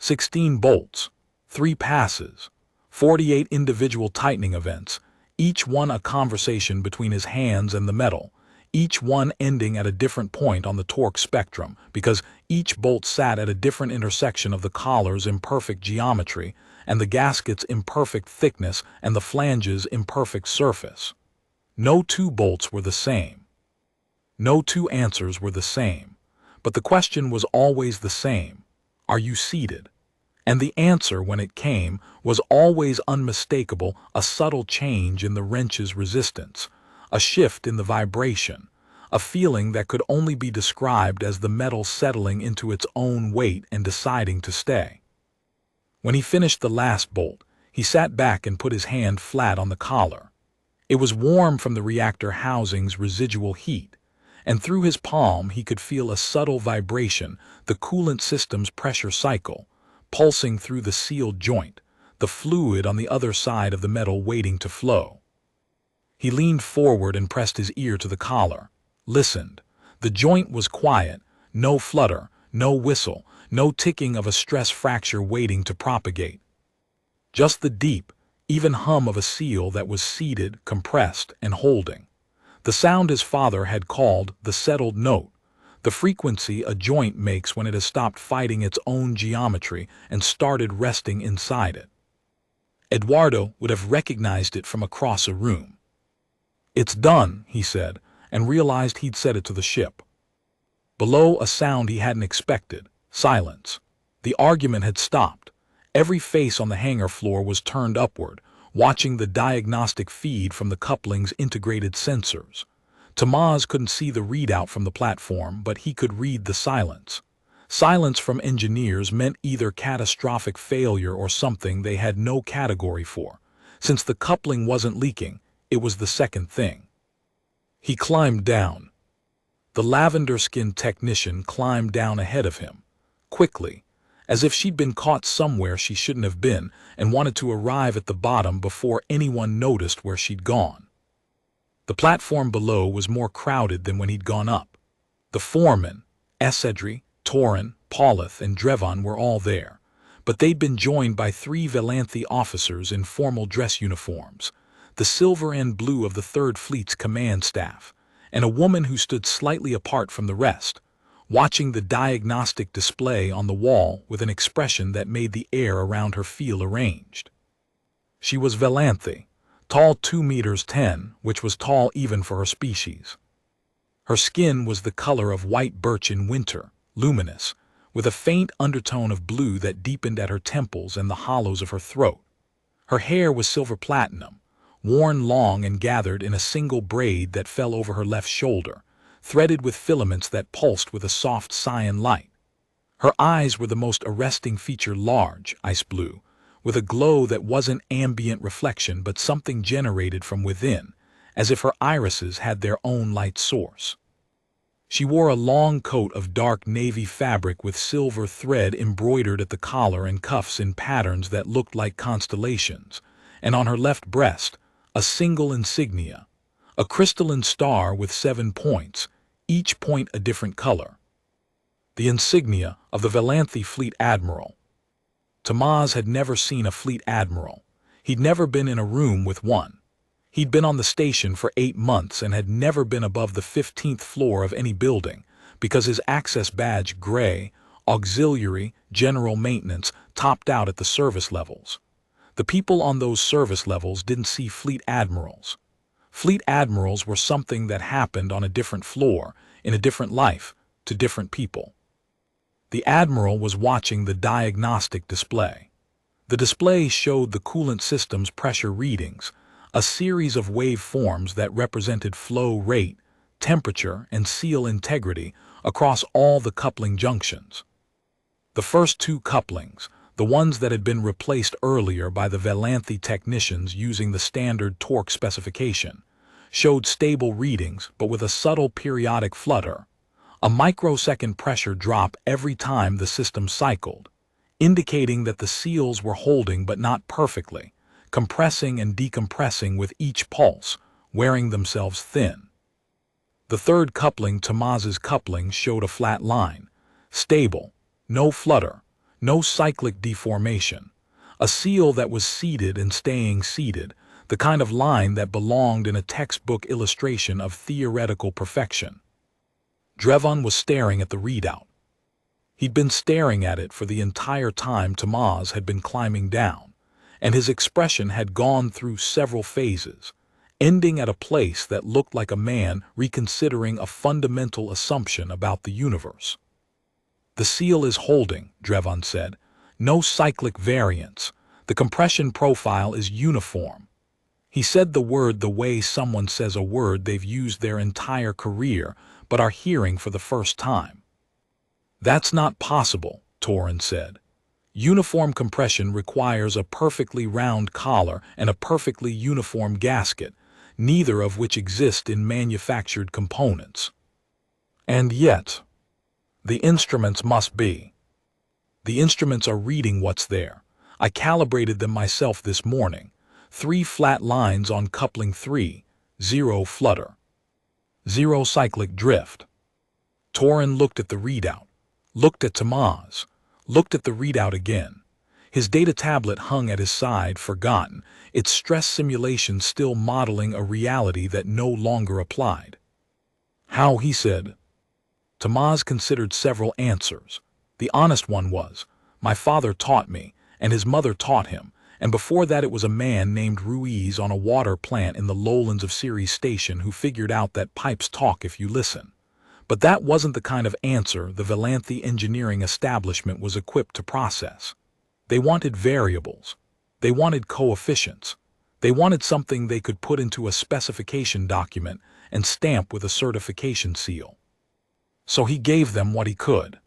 16 bolts, 3 passes, 48 individual tightening events, each one a conversation between his hands and the metal, each one ending at a different point on the torque spectrum, because each bolt sat at a different intersection of the collar's imperfect geometry and the gasket's imperfect thickness and the flange's imperfect surface. No two bolts were the same. No two answers were the same. But the question was always the same. Are you seated? And the answer, when it came, was always unmistakable, a subtle change in the wrench's resistance, a shift in the vibration, a feeling that could only be described as the metal settling into its own weight and deciding to stay. When he finished the last bolt, he sat back and put his hand flat on the collar. It was warm from the reactor housing's residual heat, and through his palm he could feel a subtle vibration, the coolant system's pressure cycle, pulsing through the sealed joint, the fluid on the other side of the metal waiting to flow. He leaned forward and pressed his ear to the collar, listened. The joint was quiet, no flutter, no whistle, no ticking of a stress fracture waiting to propagate. Just the deep, even hum of a seal that was seated, compressed, and holding. The sound his father had called the settled note, the frequency a joint makes when it has stopped fighting its own geometry and started resting inside it. Eduardo would have recognized it from across a room. "It's done," he said, and realized he'd said it to the ship. Below, a sound he hadn't expected. Silence. The argument had stopped. Every face on the hangar floor was turned upward, watching the diagnostic feed from the coupling's integrated sensors. Tomás couldn't see the readout from the platform, but he could read the silence. Silence from engineers meant either catastrophic failure or something they had no category for. Since the coupling wasn't leaking, it was the second thing. He climbed down. The lavender-skinned technician climbed down ahead of him, quickly, as if she'd been caught somewhere she shouldn't have been and wanted to arrive at the bottom before anyone noticed where she'd gone. The platform below was more crowded than when he'd gone up. The foremen, Esedri, Torin, Paulith, and Drevon were all there, but they'd been joined by 3 Valanthi officers in formal dress uniforms, the silver and blue of the Third Fleet's command staff, and a woman who stood slightly apart from the rest, watching the diagnostic display on the wall with an expression that made the air around her feel arranged. She was Valanthi, tall 2 meters 10, which was tall even for her species. Her skin was the color of white birch in winter, luminous, with a faint undertone of blue that deepened at her temples and the hollows of her throat. Her hair was silver platinum, worn long and gathered in a single braid that fell over her left shoulder, threaded with filaments that pulsed with a soft cyan light. Her eyes were the most arresting feature, large, ice blue, with a glow that wasn't ambient reflection but something generated from within, as if her irises had their own light source. She wore a long coat of dark navy fabric with silver thread embroidered at the collar and cuffs in patterns that looked like constellations, and on her left breast, a single insignia, a crystalline star with 7 points, each point a different color. The insignia of the Valanthi Fleet Admiral. Tomás had never seen a fleet admiral. He'd never been in a room with one. He'd been on the station for 8 months and had never been above the 15th floor of any building because his access badge, gray, auxiliary, general maintenance, topped out at the service levels. The people on those service levels didn't see fleet admirals. Fleet admirals were something that happened on a different floor, in a different life, to different people. The admiral was watching the diagnostic display. The display showed the coolant system's pressure readings, a series of waveforms that represented flow rate, temperature, and seal integrity across all the coupling junctions. The first 2 couplings, the ones that had been replaced earlier by the Valanthi technicians using the standard torque specification, showed stable readings but with a subtle periodic flutter, a microsecond pressure drop every time the system cycled, indicating that the seals were holding but not perfectly, compressing and decompressing with each pulse, wearing themselves thin. The third coupling, Tomás's coupling, showed a flat line, stable, no flutter, no cyclic deformation, a seal that was seated and staying seated, the kind of line that belonged in a textbook illustration of theoretical perfection. Drevon was staring at the readout. He'd been staring at it for the entire time Tamaz had been climbing down, and his expression had gone through several phases, ending at a place that looked like a man reconsidering a fundamental assumption about the universe. "The seal is holding," Drevon said. "No cyclic variance. The compression profile is uniform." He said the word the way someone says a word they've used their entire career but are hearing for the first time. "That's not possible," Torin said. "Uniform compression requires a perfectly round collar and a perfectly uniform gasket, neither of which exist in manufactured components. And yet, the instruments must be. The instruments are reading what's there. I calibrated them myself this morning. 3 flat lines on coupling 3, 0 flutter. 0 cyclic drift." Torin looked at the readout, looked at Tamaz, looked at the readout again. His data tablet hung at his side, forgotten, its stress simulation still modeling a reality that no longer applied. "How?" he said. Tamaz considered several answers. The honest one was, "My father taught me, and his mother taught him, and before that it was a man named Ruiz on a water plant in the lowlands of Ceres Station who figured out that pipes talk if you listen." But that wasn't the kind of answer the Valanthe engineering establishment was equipped to process. They wanted variables. They wanted coefficients. They wanted something they could put into a specification document and stamp with a certification seal. So he gave them what he could.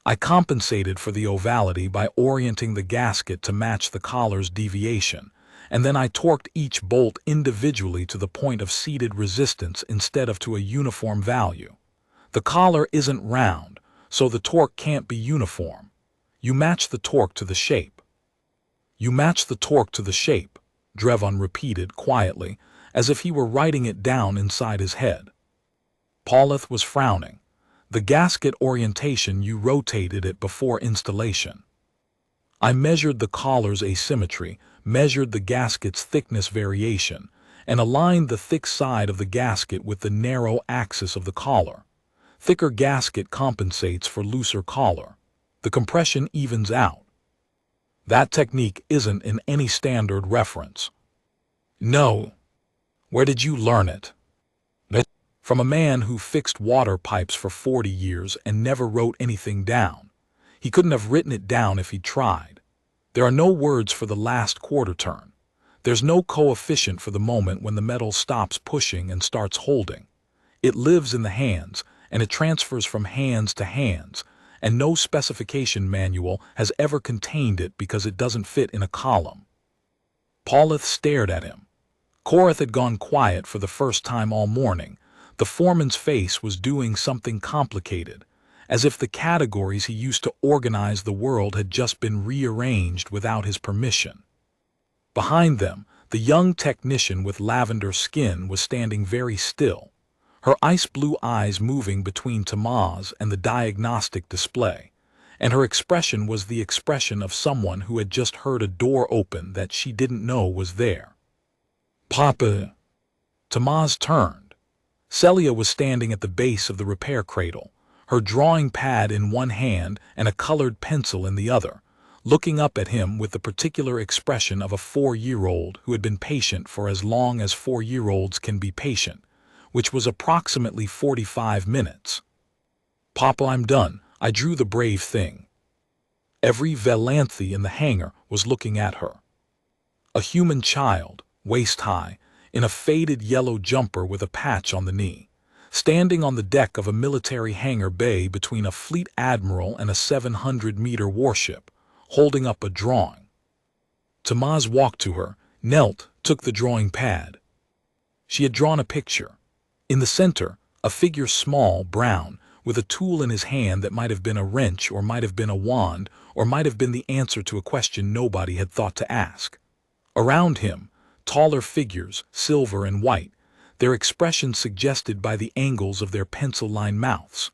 I compensated for the ovality by orienting the gasket to match the collar's deviation, and then I torqued each bolt individually to the point of seated resistance instead of to a uniform value. The collar isn't round, so the torque can't be uniform. You match the torque to the shape. "You match the torque to the shape," Drevon repeated quietly, as if he were writing it down inside his head. Paulith was frowning. "The gasket orientation, you rotated it before installation." "I measured the collar's asymmetry, measured the gasket's thickness variation, and aligned the thick side of the gasket with the narrow axis of the collar. Thicker gasket compensates for looser collar. The compression evens out." "That technique isn't in any standard reference." "No. Where did you learn it?" "From a man who fixed water pipes for 40 years and never wrote anything down. He couldn't have written it down if he tried. There are no words for the last quarter turn. There's no coefficient for the moment when the metal stops pushing and starts holding. It lives in the hands, and it transfers from hands to hands, and no specification manual has ever contained it because it doesn't fit in a column." Paulith stared at him. Korath had gone quiet for the first time all morning. The foreman's face was doing something complicated, as if the categories he used to organize the world had just been rearranged without his permission. Behind them, the young technician with lavender skin was standing very still, her ice-blue eyes moving between Tamaz and the diagnostic display, and her expression was the expression of someone who had just heard a door open that she didn't know was there. "Papa." Tamaz turned. Celia was standing at the base of the repair cradle, her drawing pad in one hand and a colored pencil in the other, looking up at him with the particular expression of a 4-year-old who had been patient for as long as 4-year-olds can be patient, which was approximately 45 minutes. "Papa, I'm done. I drew the brave thing." Every Valanthe in the hangar was looking at her. A human child, waist-high, in a faded yellow jumper with a patch on the knee, standing on the deck of a military hangar bay between a fleet admiral and a 700-meter warship, holding up a drawing. Tamaz walked to her, knelt, took the drawing pad. She had drawn a picture. In the center, a figure small, brown, with a tool in his hand that might have been a wrench or might have been a wand or might have been the answer to a question nobody had thought to ask. Around him, taller figures, silver and white, their expressions suggested by the angles of their pencil-lined mouths.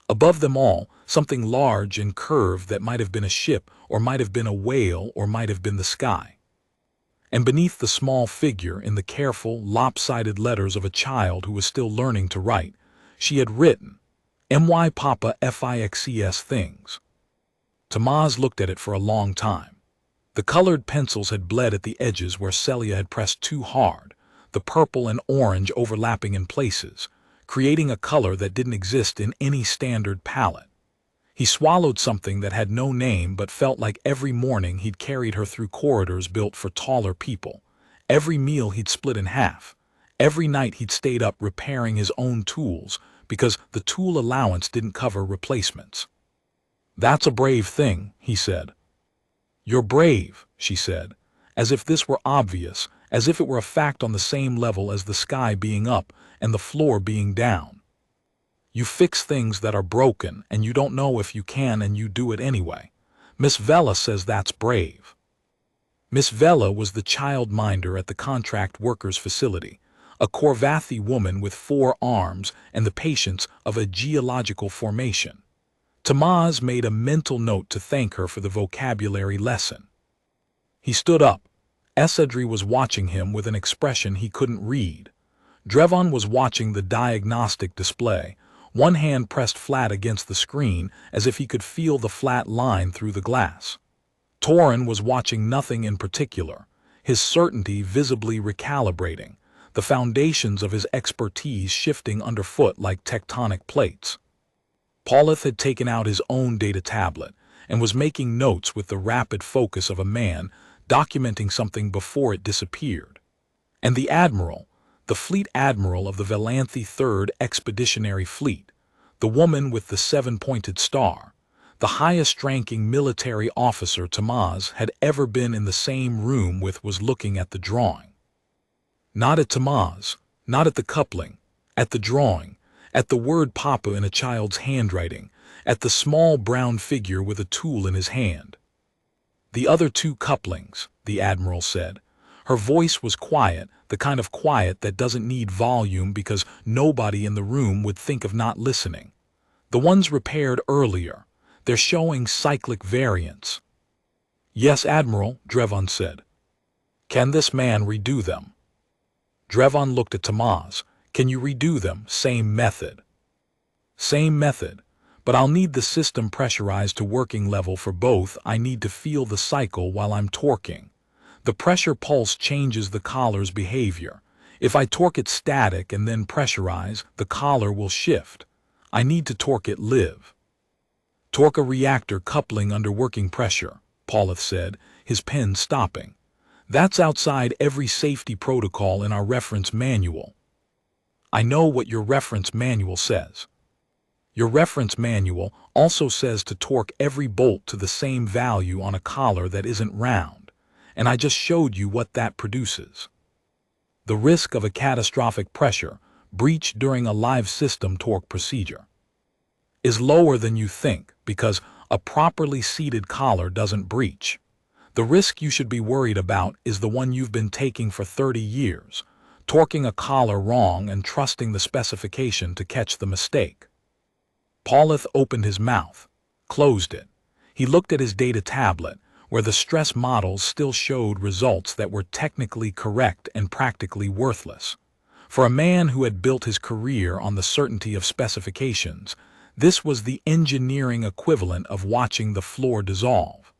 Above them all, something large and curved that might have been a ship or might have been a whale or might have been the sky. And beneath the small figure, in the careful, lopsided letters of a child who was still learning to write, she had written, "My Papa Fixes things." Tamaz looked at it for a long time. The colored pencils had bled at the edges where Celia had pressed too hard, the purple and orange overlapping in places, creating a color that didn't exist in any standard palette. He swallowed something that had no name but felt like every morning he'd carried her through corridors built for taller people, every meal he'd split in half, every night he'd stayed up repairing his own tools because the tool allowance didn't cover replacements. "That's a brave thing," he said. "You're brave," she said, as if this were obvious, as if it were a fact on the same level as the sky being up and the floor being down. "You fix things that are broken and you don't know if you can and you do it anyway. Miss Vella says that's brave." Miss Vella was the childminder at the contract workers' facility, a Corvathi woman with 4 arms and the patience of a geological formation. Tamaz made a mental note to thank her for the vocabulary lesson. He stood up. Essedri was watching him with an expression he couldn't read. Drevon was watching the diagnostic display, one hand pressed flat against the screen as if he could feel the flat line through the glass. Torin was watching nothing in particular, his certainty visibly recalibrating, the foundations of his expertise shifting underfoot like tectonic plates. Paulith had taken out his own data tablet and was making notes with the rapid focus of a man documenting something before it disappeared. And the admiral, the fleet admiral of the Velanthi 3rd Expeditionary Fleet, the woman with the 7-pointed star, the highest-ranking military officer Tamaz had ever been in the same room with, was looking at the drawing. Not at Tamaz, not at the coupling, at the drawing, at the word Papa in a child's handwriting, at the small brown figure with a tool in his hand. "The other 2 couplings," the admiral said. Her voice was quiet, the kind of quiet that doesn't need volume because nobody in the room would think of not listening. "The ones repaired earlier, they're showing cyclic variance." "Yes, Admiral," Drevon said. "Can this man redo them?" Drevon looked at Tamaz. "Can you redo them? Same method." "Same method, but I'll need the system pressurized to working level for both. I need to feel the cycle while I'm torquing. The pressure pulse changes the collar's behavior. If I torque it static and then pressurize, the collar will shift. I need to torque it live." "Torque a reactor coupling under working pressure," Paulith said, his pen stopping. "That's outside every safety protocol in our reference manual." "I know what your reference manual says." "Your reference manual also says to torque every bolt to the same value on a collar that isn't round, and I just showed you what that produces. The risk of a catastrophic pressure breach during a live system torque procedure is lower than you think because a properly seated collar doesn't breach. The risk you should be worried about is the one you've been taking for 30 years, torquing a collar wrong and trusting the specification to catch the mistake." Paulith opened his mouth, closed it. He looked at his data tablet, where the stress models still showed results that were technically correct and practically worthless. For a man who had built his career on the certainty of specifications, this was the engineering equivalent of watching the floor dissolve.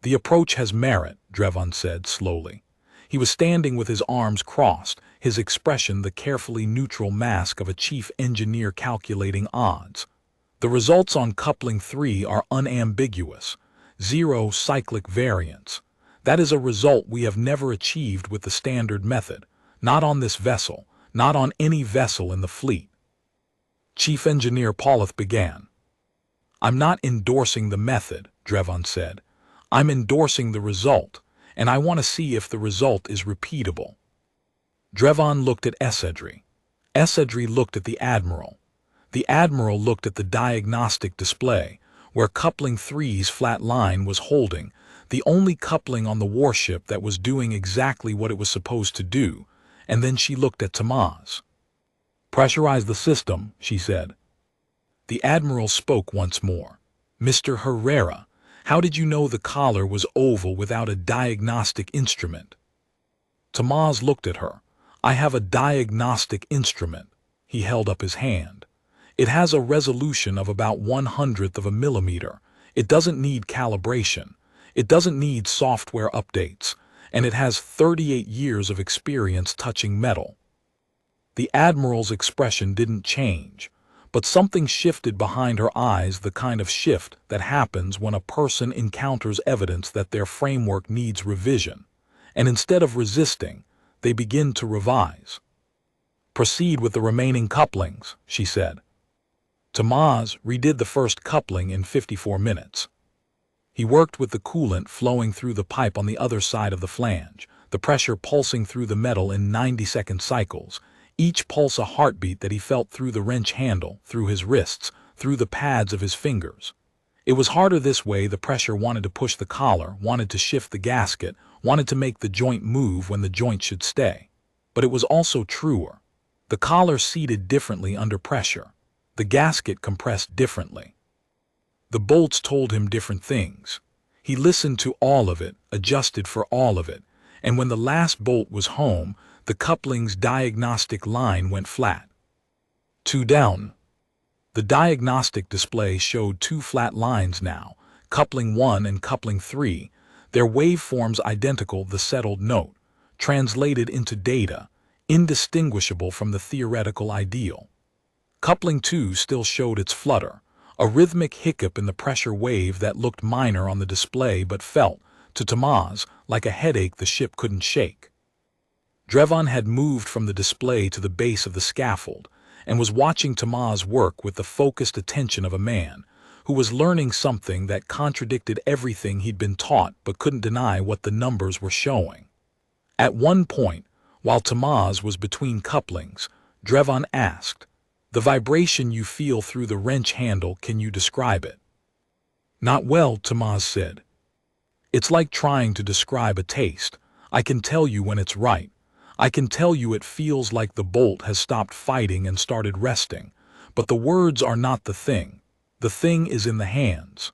"The approach has merit," Drevon said slowly. He was standing with his arms crossed, his expression the carefully neutral mask of a chief engineer calculating odds. "The results on coupling 3 are unambiguous. 0 cyclic variance. That is a result we have never achieved with the standard method, not on this vessel, not on any vessel in the fleet." Chief Engineer Paulith began. "I'm not endorsing the method," Drevon said. "I'm endorsing the result, and I want to see if the result is repeatable." Drevon looked at Essedri. Essedri looked at the admiral. The admiral looked at the diagnostic display, where coupling 3's flat line was holding, the only coupling on the warship that was doing exactly what it was supposed to do, and then she looked at Tamaz. "Pressurize the system," she said. The admiral spoke once more. "Mr. Herrera, how did you know the collar was oval without a diagnostic instrument?" Tamaz looked at her. "I have a diagnostic instrument." He held up his hand. "It has a resolution of about 1/100th of a millimeter. It doesn't need calibration. It doesn't need software updates. And it has 38 years of experience touching metal." The Admiral's expression didn't change, but something shifted behind her eyes, the kind of shift that happens when a person encounters evidence that their framework needs revision, and instead of resisting, they begin to revise. "Proceed with the remaining couplings," she said. Tamaz redid the first coupling in 54 minutes. He worked with the coolant flowing through the pipe on the other side of the flange, the pressure pulsing through the metal in 90-second cycles, each pulse a heartbeat that he felt through the wrench handle, through his wrists, through the pads of his fingers. It was harder this way. The pressure wanted to push the collar, wanted to shift the gasket, wanted to make the joint move when the joint should stay. But it was also truer. The collar seated differently under pressure. The gasket compressed differently. The bolts told him different things. He listened to all of it, adjusted for all of it, and when the last bolt was home, the coupling's diagnostic line went flat. 2 down. The diagnostic display showed 2 flat lines now, coupling 1 and coupling 3, their waveforms identical, the settled note, translated into data, indistinguishable from the theoretical ideal. Coupling 2 still showed its flutter, a rhythmic hiccup in the pressure wave that looked minor on the display but felt, to Tamaz, like a headache the ship couldn't shake. Drevon had moved from the display to the base of the scaffold and was watching Tamaz work with the focused attention of a man who was learning something that contradicted everything he'd been taught but couldn't deny what the numbers were showing. At one point, while Tamaz was between couplings, Drevon asked, "The vibration you feel through the wrench handle, can you describe it?" "Not well," Tamaz said. "It's like trying to describe a taste. I can tell you when it's right. I can tell you it feels like the bolt has stopped fighting and started resting. But the words are not the thing. The thing is in the hands."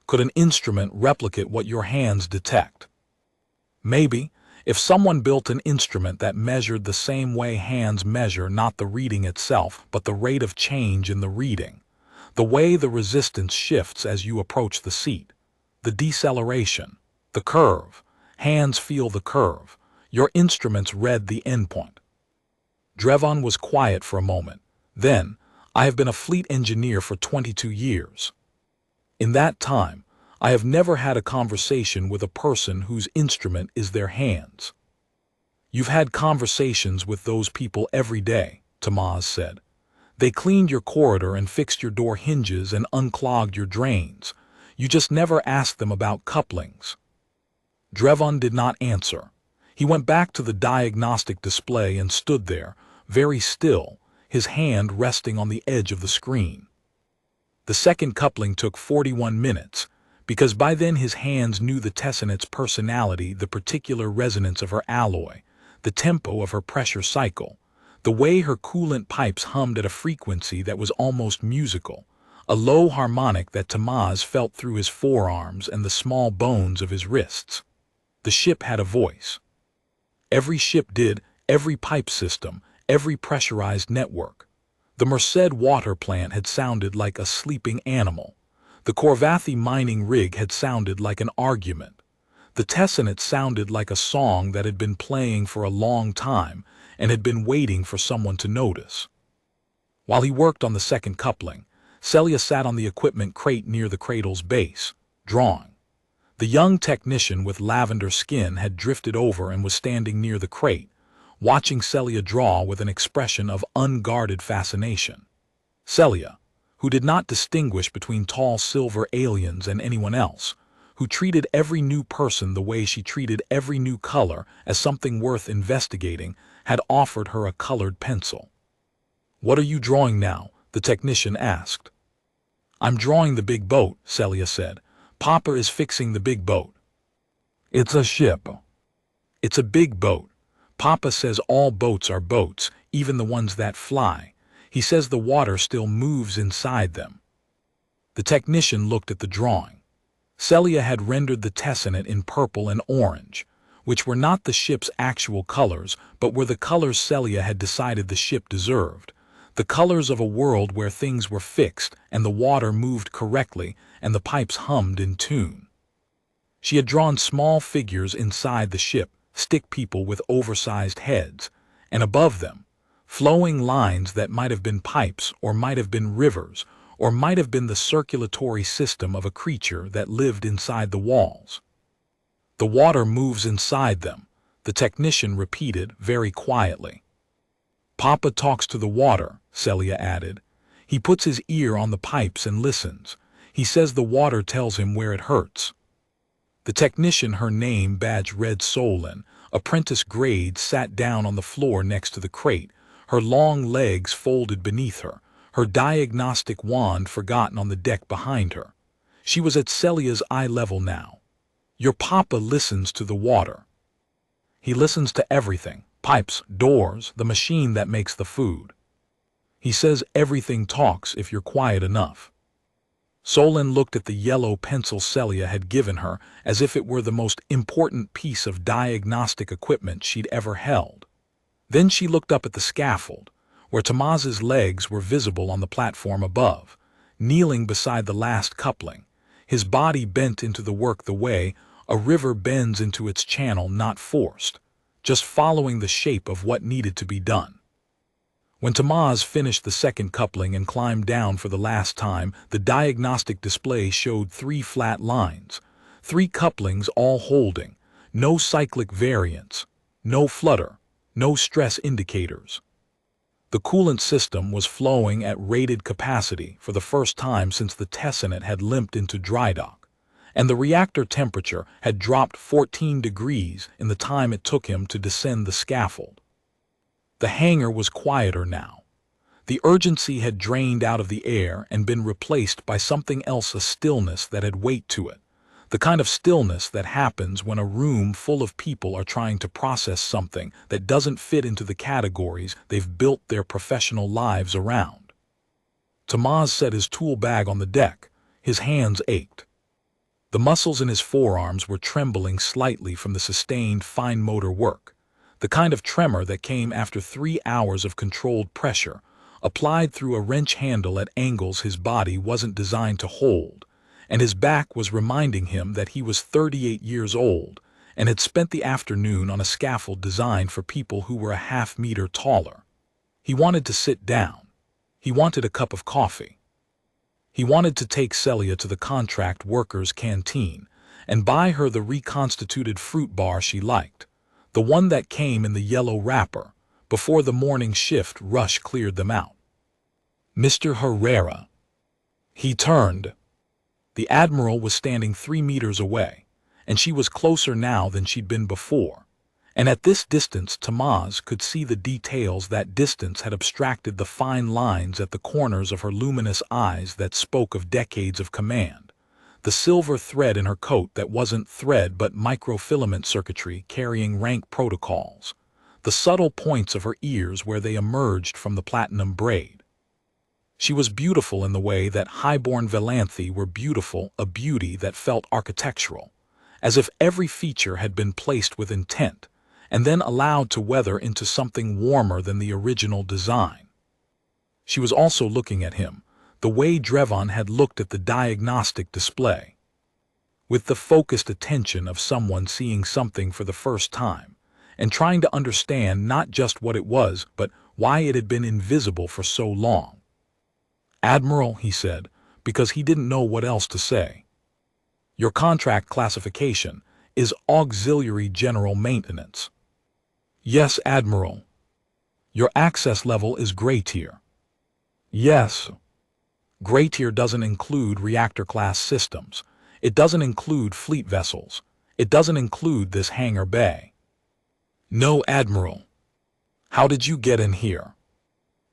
"Could an instrument replicate what your hands detect?" "Maybe. If someone built an instrument that measured the same way hands measure, not the reading itself, but the rate of change in the reading, the way the resistance shifts as you approach the seat, the deceleration, the curve, hands feel the curve, your instruments read the endpoint." Drevon was quiet for a moment. Then, "I have been a fleet engineer for 22 years. In that time, I have never had a conversation with a person whose instrument is their hands." "You've had conversations with those people every day," Tamaz said. "They cleaned your corridor and fixed your door hinges and unclogged your drains. You just never asked them about couplings." Drevon did not answer. He went back to the diagnostic display and stood there, very still, his hand resting on the edge of the screen. The second coupling took 41 minutes, because by then his hands knew the tessonet's personality, the particular resonance of her alloy, the tempo of her pressure cycle, the way her coolant pipes hummed at a frequency that was almost musical, a low harmonic that Tamaz felt through his forearms and the small bones of his wrists. The ship had a voice. Every ship did, every pipe system, every pressurized network. The Merced water plant had sounded like a sleeping animal. The Corvathi mining rig had sounded like an argument. The tessonet sounded like a song that had been playing for a long time and had been waiting for someone to notice. While he worked on the second coupling, Celia sat on the equipment crate near the cradle's base, drawing. The young technician with lavender skin had drifted over and was standing near the crate, watching Celia draw with an expression of unguarded fascination. Celia, who did not distinguish between tall silver aliens and anyone else, who treated every new person the way she treated every new color as something worth investigating, had offered her a colored pencil. "What are you drawing now?" the technician asked. "I'm drawing the big boat," Celia said. "Papa is fixing the big boat." "It's a ship." "It's a big boat. Papa says all boats are boats, even the ones that fly. He says the water still moves inside them." The technician looked at the drawing. Celia had rendered the tessonet in purple and orange, which were not the ship's actual colors, but were the colors Celia had decided the ship deserved. The colors of a world where things were fixed, and the water moved correctly, and the pipes hummed in tune. She had drawn small figures inside the ship, stick people with oversized heads, and above them, flowing lines that might have been pipes, or might have been rivers, or might have been the circulatory system of a creature that lived inside the walls. The water moves inside them, the technician repeated very quietly. Papa talks to the water, Celia added. He puts his ear on the pipes and listens. He says the water tells him where it hurts. The technician, her name badge read Solon, apprentice grade, sat down on the floor next to the crate, her long legs folded beneath her diagnostic wand forgotten on the deck behind her. She was at Celia's eye level now. Your papa listens to the water. He listens to everything, pipes, doors, the machine that makes the food. He says everything talks if you're quiet enough. Solon looked at the yellow pencil Celia had given her as if it were the most important piece of diagnostic equipment she'd ever held. Then she looked up at the scaffold, where Tomás's legs were visible on the platform above, kneeling beside the last coupling, his body bent into the work the way a river bends into its channel, not forced, just following the shape of what needed to be done. When Tomás finished the second coupling and climbed down for the last time, the diagnostic display showed 3 flat lines, 3 couplings all holding, no cyclic variance, no flutter, no stress indicators. The coolant system was flowing at rated capacity for the first time since the Tessonate had limped into dry dock, and the reactor temperature had dropped 14 degrees in the time it took him to descend the scaffold. The hangar was quieter now. The urgency had drained out of the air and been replaced by something else, a stillness that had weight to it, the kind of stillness that happens when a room full of people are trying to process something that doesn't fit into the categories they've built their professional lives around. Tomás set his tool bag on the deck. His hands ached. The muscles in his forearms were trembling slightly from the sustained fine motor work, the kind of tremor that came after 3 hours of controlled pressure, applied through a wrench handle at angles his body wasn't designed to hold, and his back was reminding him that he was 38 years old and had spent the afternoon on a scaffold designed for people who were a half-meter taller. He wanted to sit down. He wanted a cup of coffee. He wanted to take Celia to the contract workers' canteen and buy her the reconstituted fruit bar she liked, the one that came in the yellow wrapper, before the morning shift rush cleared them out. Mr. Herrera. He turned. The Admiral was standing 3 meters away, and she was closer now than she'd been before, and at this distance Tomás could see the details. That distance had abstracted the fine lines at the corners of her luminous eyes that spoke of decades of command, the silver thread in her coat that wasn't thread but microfilament circuitry carrying rank protocols, the subtle points of her ears where they emerged from the platinum braid. She was beautiful in the way that highborn Velanthe were beautiful, a beauty that felt architectural, as if every feature had been placed with intent, and then allowed to weather into something warmer than the original design. She was also looking at him, the way Drevon had looked at the diagnostic display, with the focused attention of someone seeing something for the first time, and trying to understand not just what it was, but why it had been invisible for so long. "Admiral," he said, because he didn't know what else to say. "Your contract classification is Auxiliary General Maintenance." "Yes, Admiral." "Your access level is Gray Tier." "Yes." Gray Tier doesn't include reactor-class systems. It doesn't include fleet vessels. It doesn't include this hangar bay. "No, Admiral." "How did you get in here?"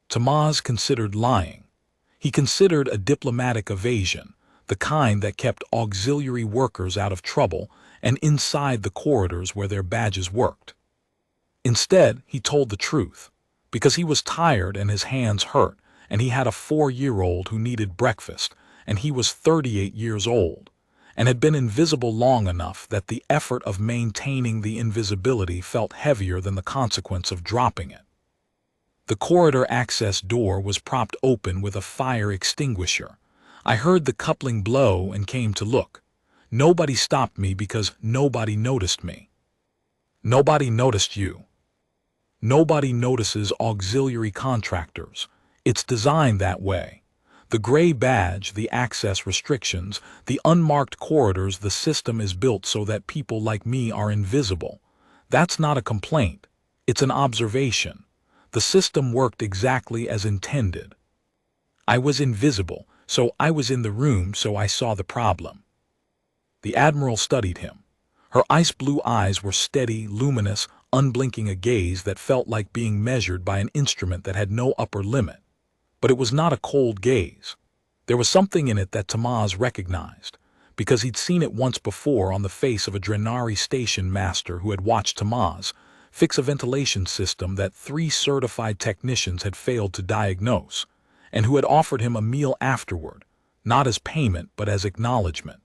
Tomás considered lying. He considered a diplomatic evasion, the kind that kept auxiliary workers out of trouble and inside the corridors where their badges worked. Instead, he told the truth, because he was tired and his hands hurt, and he had a 4-year-old who needed breakfast, and he was 38 years old, and had been invisible long enough that the effort of maintaining the invisibility felt heavier than the consequence of dropping it. The corridor access door was propped open with a fire extinguisher. I heard the coupling blow and came to look. Nobody stopped me because nobody noticed me. Nobody noticed you. Nobody notices auxiliary contractors. It's designed that way. The gray badge, the access restrictions, the unmarked corridors, the system is built so that people like me are invisible. That's not a complaint. It's an observation. The system worked exactly as intended. I was invisible, so I was in the room, so I saw the problem. The Admiral studied him. Her ice blue eyes were steady, luminous, unblinking, a gaze that felt like being measured by an instrument that had no upper limit. But it was not a cold gaze. There was something in it that Tamaz recognized, because he'd seen it once before on the face of a Drenari station master who had watched Tamaz fix a ventilation system that 3 certified technicians had failed to diagnose, and who had offered him a meal afterward, not as payment but as acknowledgement.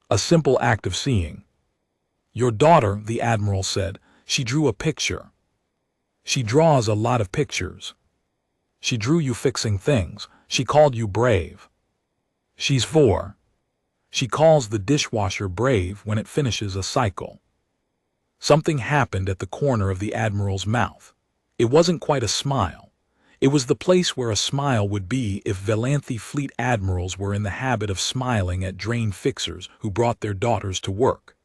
A simple act of seeing. "Your daughter," the Admiral said, "she drew a picture. She draws a lot of pictures. She drew you fixing things. She called you brave. She's 4. She calls the dishwasher brave when it finishes a cycle." Something happened at the corner of the Admiral's mouth. It wasn't quite a smile. It was the place where a smile would be if Velanthi fleet admirals were in the habit of smiling at drain fixers who brought their daughters to work.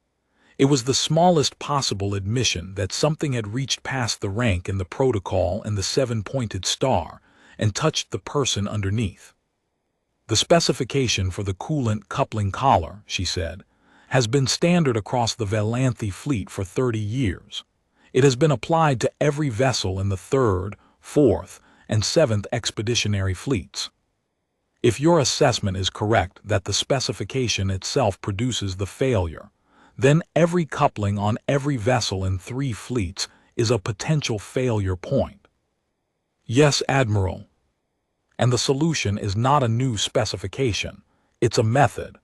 It was the smallest possible admission that something had reached past the rank and the protocol and the 7-pointed star and touched the person underneath. "The specification for the coolant coupling collar," she said, "has been standard across the Velanthi fleet for 30 years. It has been applied to every vessel in the 3rd, 4th, and 7th expeditionary fleets. If your assessment is correct that the specification itself produces the failure, then every coupling on every vessel in 3 fleets is a potential failure point." "Yes, Admiral. And the solution is not a new specification. It's a method.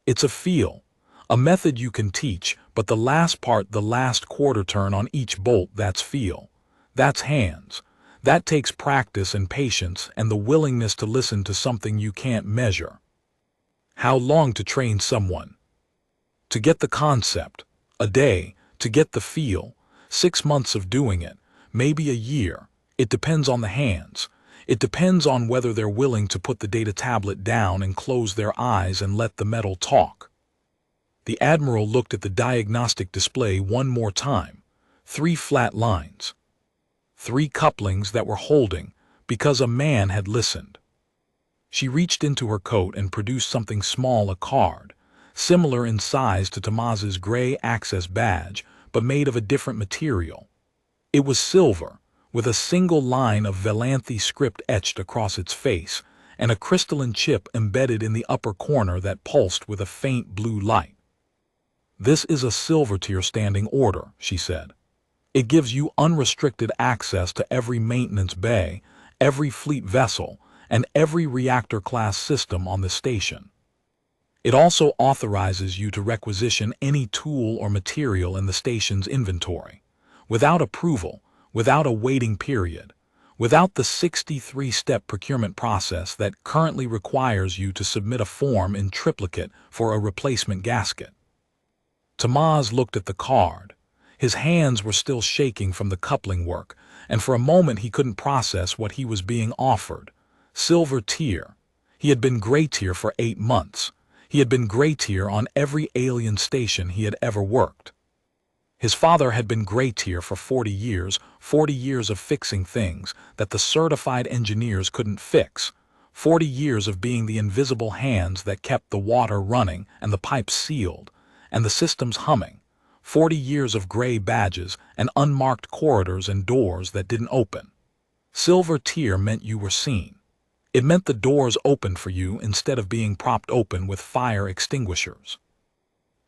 It's a feel. A method you can teach, but the last part, the last quarter turn on each bolt, that's feel. That's hands. That takes practice and patience and the willingness to listen to something you can't measure. How long to train someone? To get the concept, a day. To get the feel, 6 months of doing it, maybe a year. It depends on the hands. It depends on whether they're willing to put the data tablet down and close their eyes and let the metal talk." The Admiral looked at the diagnostic display one more time. 3 flat lines. 3 couplings that were holding because a man had listened. She reached into her coat and produced something small, a card, similar in size to Tamaz's gray access badge, but made of a different material. It was silver, with a single line of Velanthi script etched across its face, and a crystalline chip embedded in the upper corner that pulsed with a faint blue light. "This is a silver tier standing order," she said. "It gives you unrestricted access to every maintenance bay, every fleet vessel, and every reactor-class system on the station. It also authorizes you to requisition any tool or material in the station's inventory, without approval, without a waiting period, without the 63-step procurement process that currently requires you to submit a form in triplicate for a replacement gasket." Tamaz looked at the card. His hands were still shaking from the coupling work, and for a moment he couldn't process what he was being offered. Silver tier. He had been gray tier for 8 months. He had been gray tier on every alien station he had ever worked. His father had been gray tier for 40 years of fixing things that the certified engineers couldn't fix, 40 years of being the invisible hands that kept the water running and the pipes sealed, and the systems humming, 40 years of gray badges and unmarked corridors and doors that didn't open. Silver tier meant you were seen. It meant the doors opened for you instead of being propped open with fire extinguishers.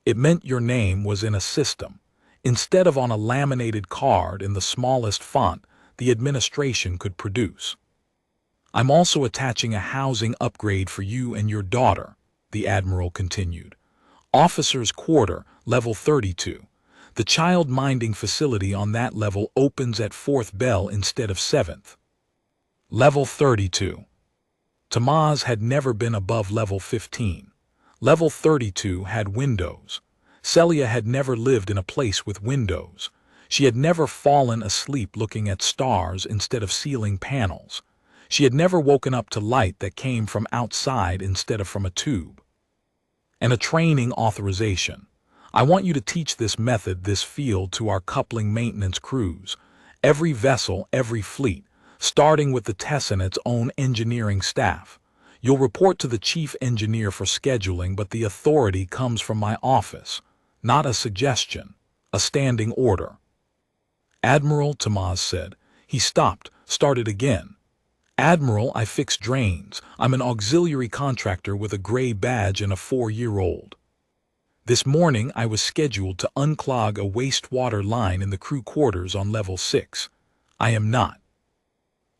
It meant your name was in a system, instead of on a laminated card in the smallest font the administration could produce. "I'm also attaching a housing upgrade for you and your daughter," the Admiral continued. Officers' Quarter, Level 32. The child minding facility on that level opens at 4th bell instead of 7th. Level 32. Tamaz had never been above Level 15. Level 32 had windows. Celia had never lived in a place with windows. She had never fallen asleep looking at stars instead of ceiling panels. She had never woken up to light that came from outside instead of from a tube. And a training authorization. I want you to teach this method, this field, to our coupling maintenance crews. Every vessel, every fleet, starting with the TESS and its own engineering staff. You'll report to the chief engineer for scheduling, but the authority comes from my office. Not a suggestion, a standing order. Admiral, Tamaz said. He stopped, started again. Admiral, I fix drains. I'm an auxiliary contractor with a gray badge and a 4-year-old. This morning I was scheduled to unclog a wastewater line in the crew quarters on Level 6. I am not.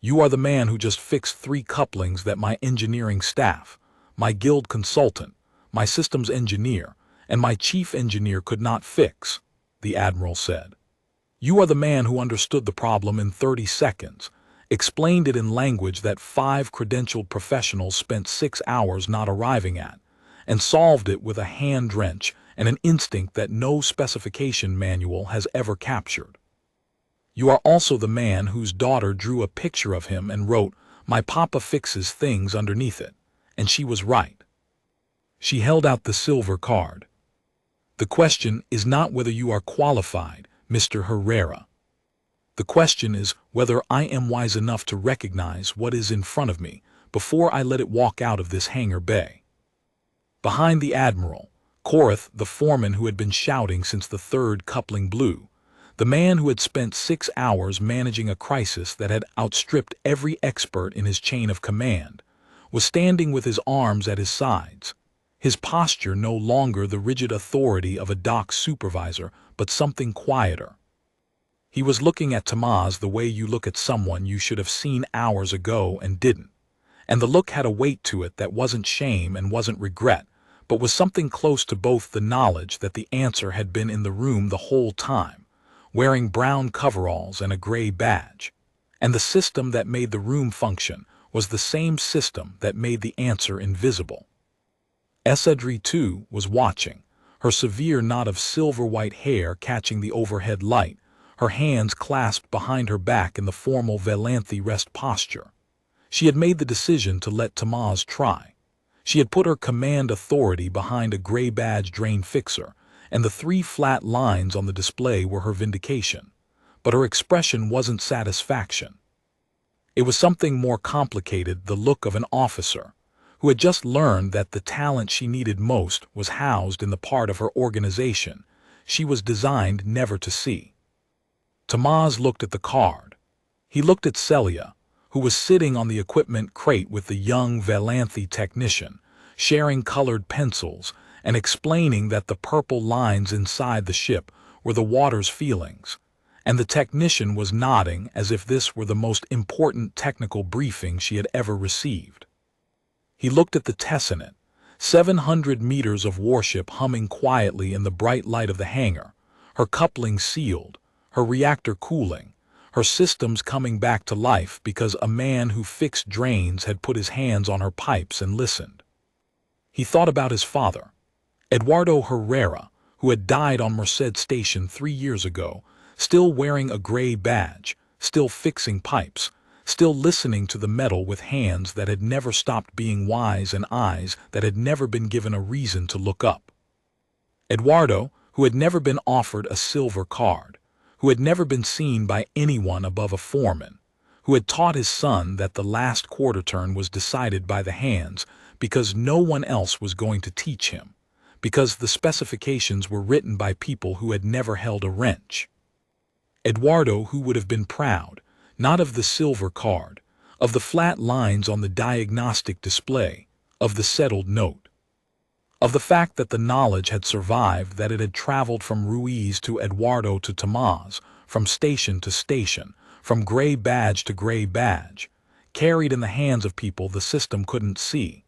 You are the man who just fixed 3 couplings that my engineering staff, my guild consultant, my systems engineer, and my chief engineer could not fix, the Admiral said. You are the man who understood the problem in 30 seconds, explained it in language that 5 credentialed professionals spent 6 hours not arriving at, and solved it with a hand wrench and an instinct that no specification manual has ever captured. You are also the man whose daughter drew a picture of him and wrote, "My papa fixes things," underneath it, and she was right. She held out the silver card. The question is not whether you are qualified, Mr. Herrera. The question is whether I am wise enough to recognize what is in front of me before I let it walk out of this hangar bay. Behind the Admiral, Korath, the foreman who had been shouting since the 3rd coupling blew, the man who had spent 6 hours managing a crisis that had outstripped every expert in his chain of command, was standing with his arms at his sides, his posture no longer the rigid authority of a dock supervisor, but something quieter. He was looking at Tamaz the way you look at someone you should have seen hours ago and didn't, and the look had a weight to it that wasn't shame and wasn't regret, but was something close to both the knowledge that the answer had been in the room the whole time, wearing brown coveralls and a gray badge, and the system that made the room function was the same system that made the answer invisible. Essedri, too, was watching, her severe knot of silver-white hair catching the overhead light, her hands clasped behind her back in the formal Velanthi rest posture. She had made the decision to let Tamaz try. She had put her command authority behind a gray badge drain fixer, and the 3 flat lines on the display were her vindication. But her expression wasn't satisfaction. It was something more complicated, the look of an officer who had just learned that the talent she needed most was housed in the part of her organization she was designed never to see. Tamaz looked at the card. He looked at Celia, who was sitting on the equipment crate with the young Velanthi technician, sharing colored pencils and explaining that the purple lines inside the ship were the water's feelings, and the technician was nodding as if this were the most important technical briefing she had ever received. He looked at the Tessonate, 700 meters of warship humming quietly in the bright light of the hangar, her coupling sealed, her reactor cooling, her systems coming back to life because a man who fixed drains had put his hands on her pipes and listened. He thought about his father, Eduardo Herrera, who had died on Merced Station 3 years ago, still wearing a gray badge, still fixing pipes, still listening to the metal with hands that had never stopped being wise and eyes that had never been given a reason to look up. Eduardo, who had never been offered a silver card, who had never been seen by anyone above a foreman, who had taught his son that the last quarter turn was decided by the hands because no one else was going to teach him, because the specifications were written by people who had never held a wrench. Eduardo, who would have been proud, not of the silver card, of the flat lines on the diagnostic display, of the settled note, of the fact that the knowledge had survived, that it had traveled from Ruiz to Eduardo to Tamaz, from station to station, from gray badge to gray badge, carried in the hands of people the system couldn't see.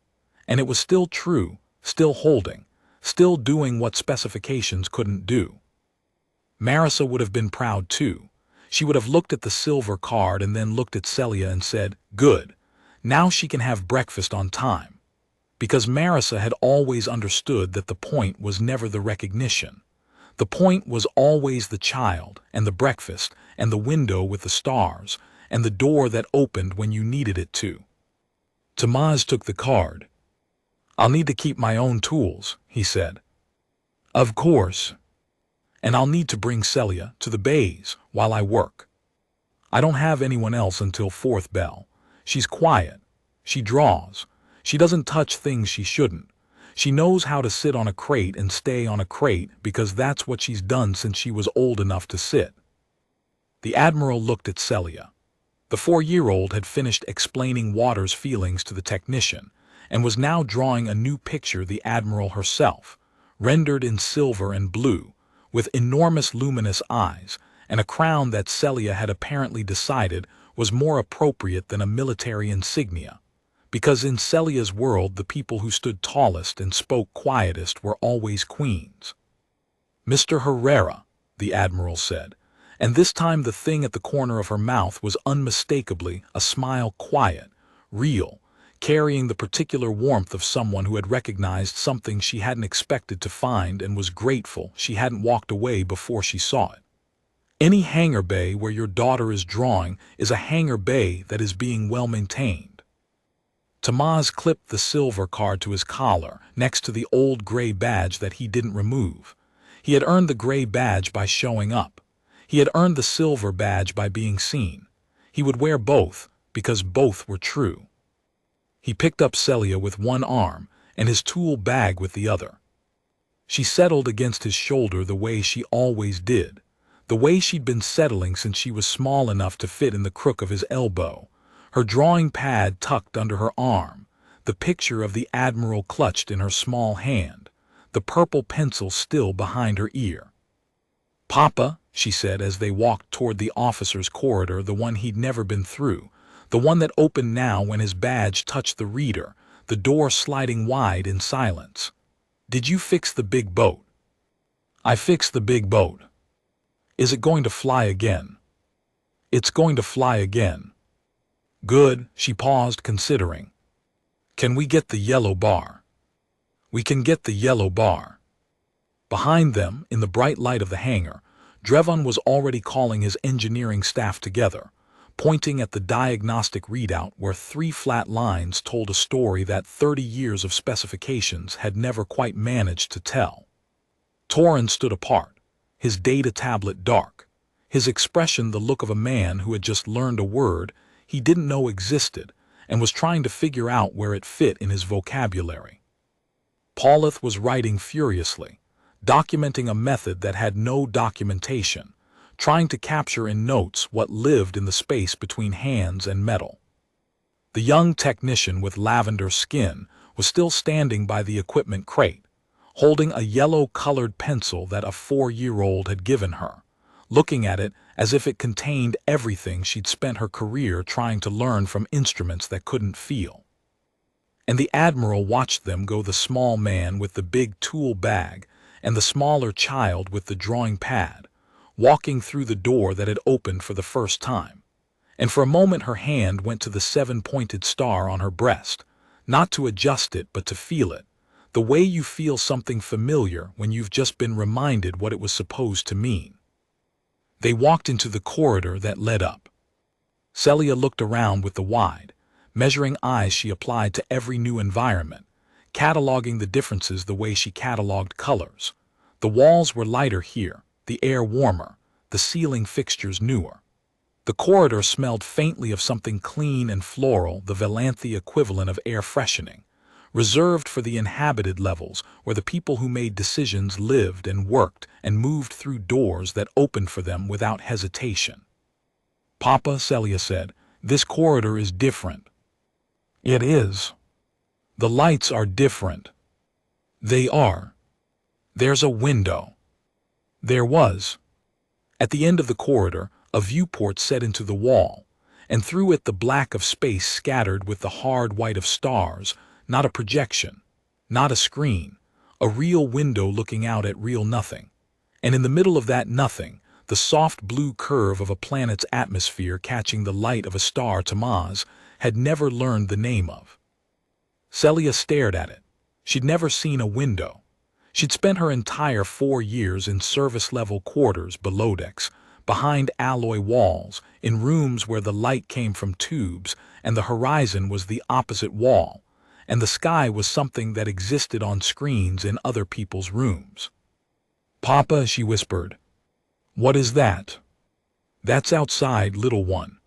And it was still true, still holding, still doing what specifications couldn't do. Marissa would have been proud too. She would have looked at the silver card and then looked at Celia and said, "Good, now she can have breakfast on time." Because Marissa had always understood that the point was never the recognition. The point was always the child, and the breakfast, and the window with the stars, and the door that opened when you needed it to. Tamaz took the card. "I'll need to keep my own tools," he said. "Of course. And I'll need to bring Celia to the bays while I work. I don't have anyone else until fourth bell. She's quiet. She draws. She doesn't touch things she shouldn't. She knows how to sit on a crate and stay on a crate because that's what she's done since she was old enough to sit." The Admiral looked at Celia. The 4-year-old had finished explaining Water's feelings to the technician and was now drawing a new picture, the Admiral herself, rendered in silver and blue, with enormous luminous eyes and a crown that Celia had apparently decided was more appropriate than a military insignia, because in Celia's world the people who stood tallest and spoke quietest were always queens. "Mr. Herrera," the Admiral said, and this time the thing at the corner of her mouth was unmistakably a smile, quiet, real, carrying the particular warmth of someone who had recognized something she hadn't expected to find and was grateful she hadn't walked away before she saw it. "Any hangar bay where your daughter is drawing is a hangar bay that is being well maintained." Tamaz clipped the silver card to his collar next to the old gray badge that he didn't remove. He had earned the gray badge by showing up. He had earned the silver badge by being seen. He would wear both because both were true. He picked up Celia with one arm and his tool bag with the other. She settled against his shoulder the way she always did, the way she'd been settling since she was small enough to fit in the crook of his elbow, her drawing pad tucked under her arm, the picture of the Admiral clutched in her small hand, the purple pencil still behind her ear. "Papa," she said as they walked toward the officer's corridor, the one he'd never been through, the one that opened now when his badge touched the reader, the door sliding wide in silence. "Did you fix the big boat?" "I fixed the big boat." "Is it going to fly again?" "It's going to fly again." "Good." She paused, considering. "Can we get the yellow bar?" "We can get the yellow bar." Behind them, in the bright light of the hangar, Drevon was already calling his engineering staff together, pointing at the diagnostic readout where 3 flat lines told a story that 30 years of specifications had never quite managed to tell. Torrin stood apart, his data tablet dark, his expression the look of a man who had just learned a word he didn't know existed and was trying to figure out where it fit in his vocabulary. Paulith was writing furiously, documenting a method that had no documentation, trying to capture in notes what lived in the space between hands and metal. The young technician with lavender skin was still standing by the equipment crate, holding a yellow-colored pencil that a 4-year-old had given her, looking at it as if it contained everything she'd spent her career trying to learn from instruments that couldn't feel. And the Admiral watched them go, the small man with the big tool bag and the smaller child with the drawing pad, walking through the door that had opened for the first time. And for a moment her hand went to the 7-pointed star on her breast, not to adjust it but to feel it, the way you feel something familiar when you've just been reminded what it was supposed to mean. They walked into the corridor that led up. Celia looked around with the wide, measuring eyes she applied to every new environment, cataloging the differences the way she cataloged colors. The walls were lighter here, the air warmer, the ceiling fixtures newer. The corridor smelled faintly of something clean and floral, the Velanthe equivalent of air freshening, reserved for the inhabited levels where the people who made decisions lived and worked and moved through doors that opened for them without hesitation. "Papa," Celia said, "this corridor is different." "It is." "The lights are different." "They are." "There's a window." There was. At the end of the corridor, a viewport set into the wall, and through it the black of space scattered with the hard white of stars, not a projection, not a screen, a real window looking out at real nothing. And in the middle of that nothing, the soft blue curve of a planet's atmosphere catching the light of a star Tamaz had never learned the name of. Celia stared at it. She'd never seen a window. She'd spent her entire 4 years in service-level quarters below decks, behind alloy walls, in rooms where the light came from tubes and the horizon was the opposite wall, and the sky was something that existed on screens in other people's rooms. "Papa," she whispered. "What is that?" "That's outside, little one."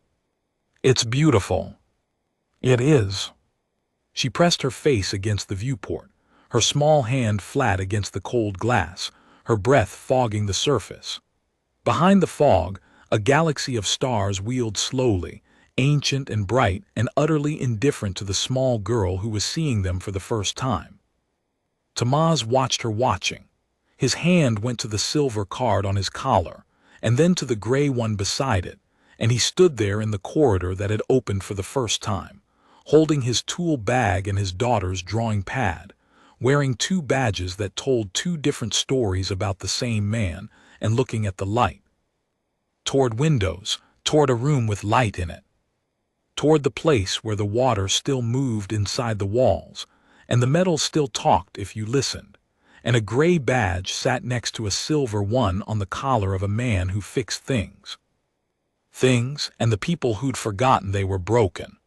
"It's beautiful." "It is." She pressed her face against the viewport, her small hand flat against the cold glass, her breath fogging the surface. Behind the fog, a galaxy of stars wheeled slowly, ancient and bright and utterly indifferent to the small girl who was seeing them for the first time. Tamaz watched her watching. His hand went to the silver card on his collar, and then to the gray one beside it, and he stood there in the corridor that had opened for the first time, holding his tool bag and his daughter's drawing pad, wearing 2 badges that told 2 different stories about the same man, and looking at the light. Toward windows, toward a room with light in it. Toward the place where the water still moved inside the walls, and the metal still talked if you listened, and a gray badge sat next to a silver one on the collar of a man who fixed things. Things and the people who'd forgotten they were broken.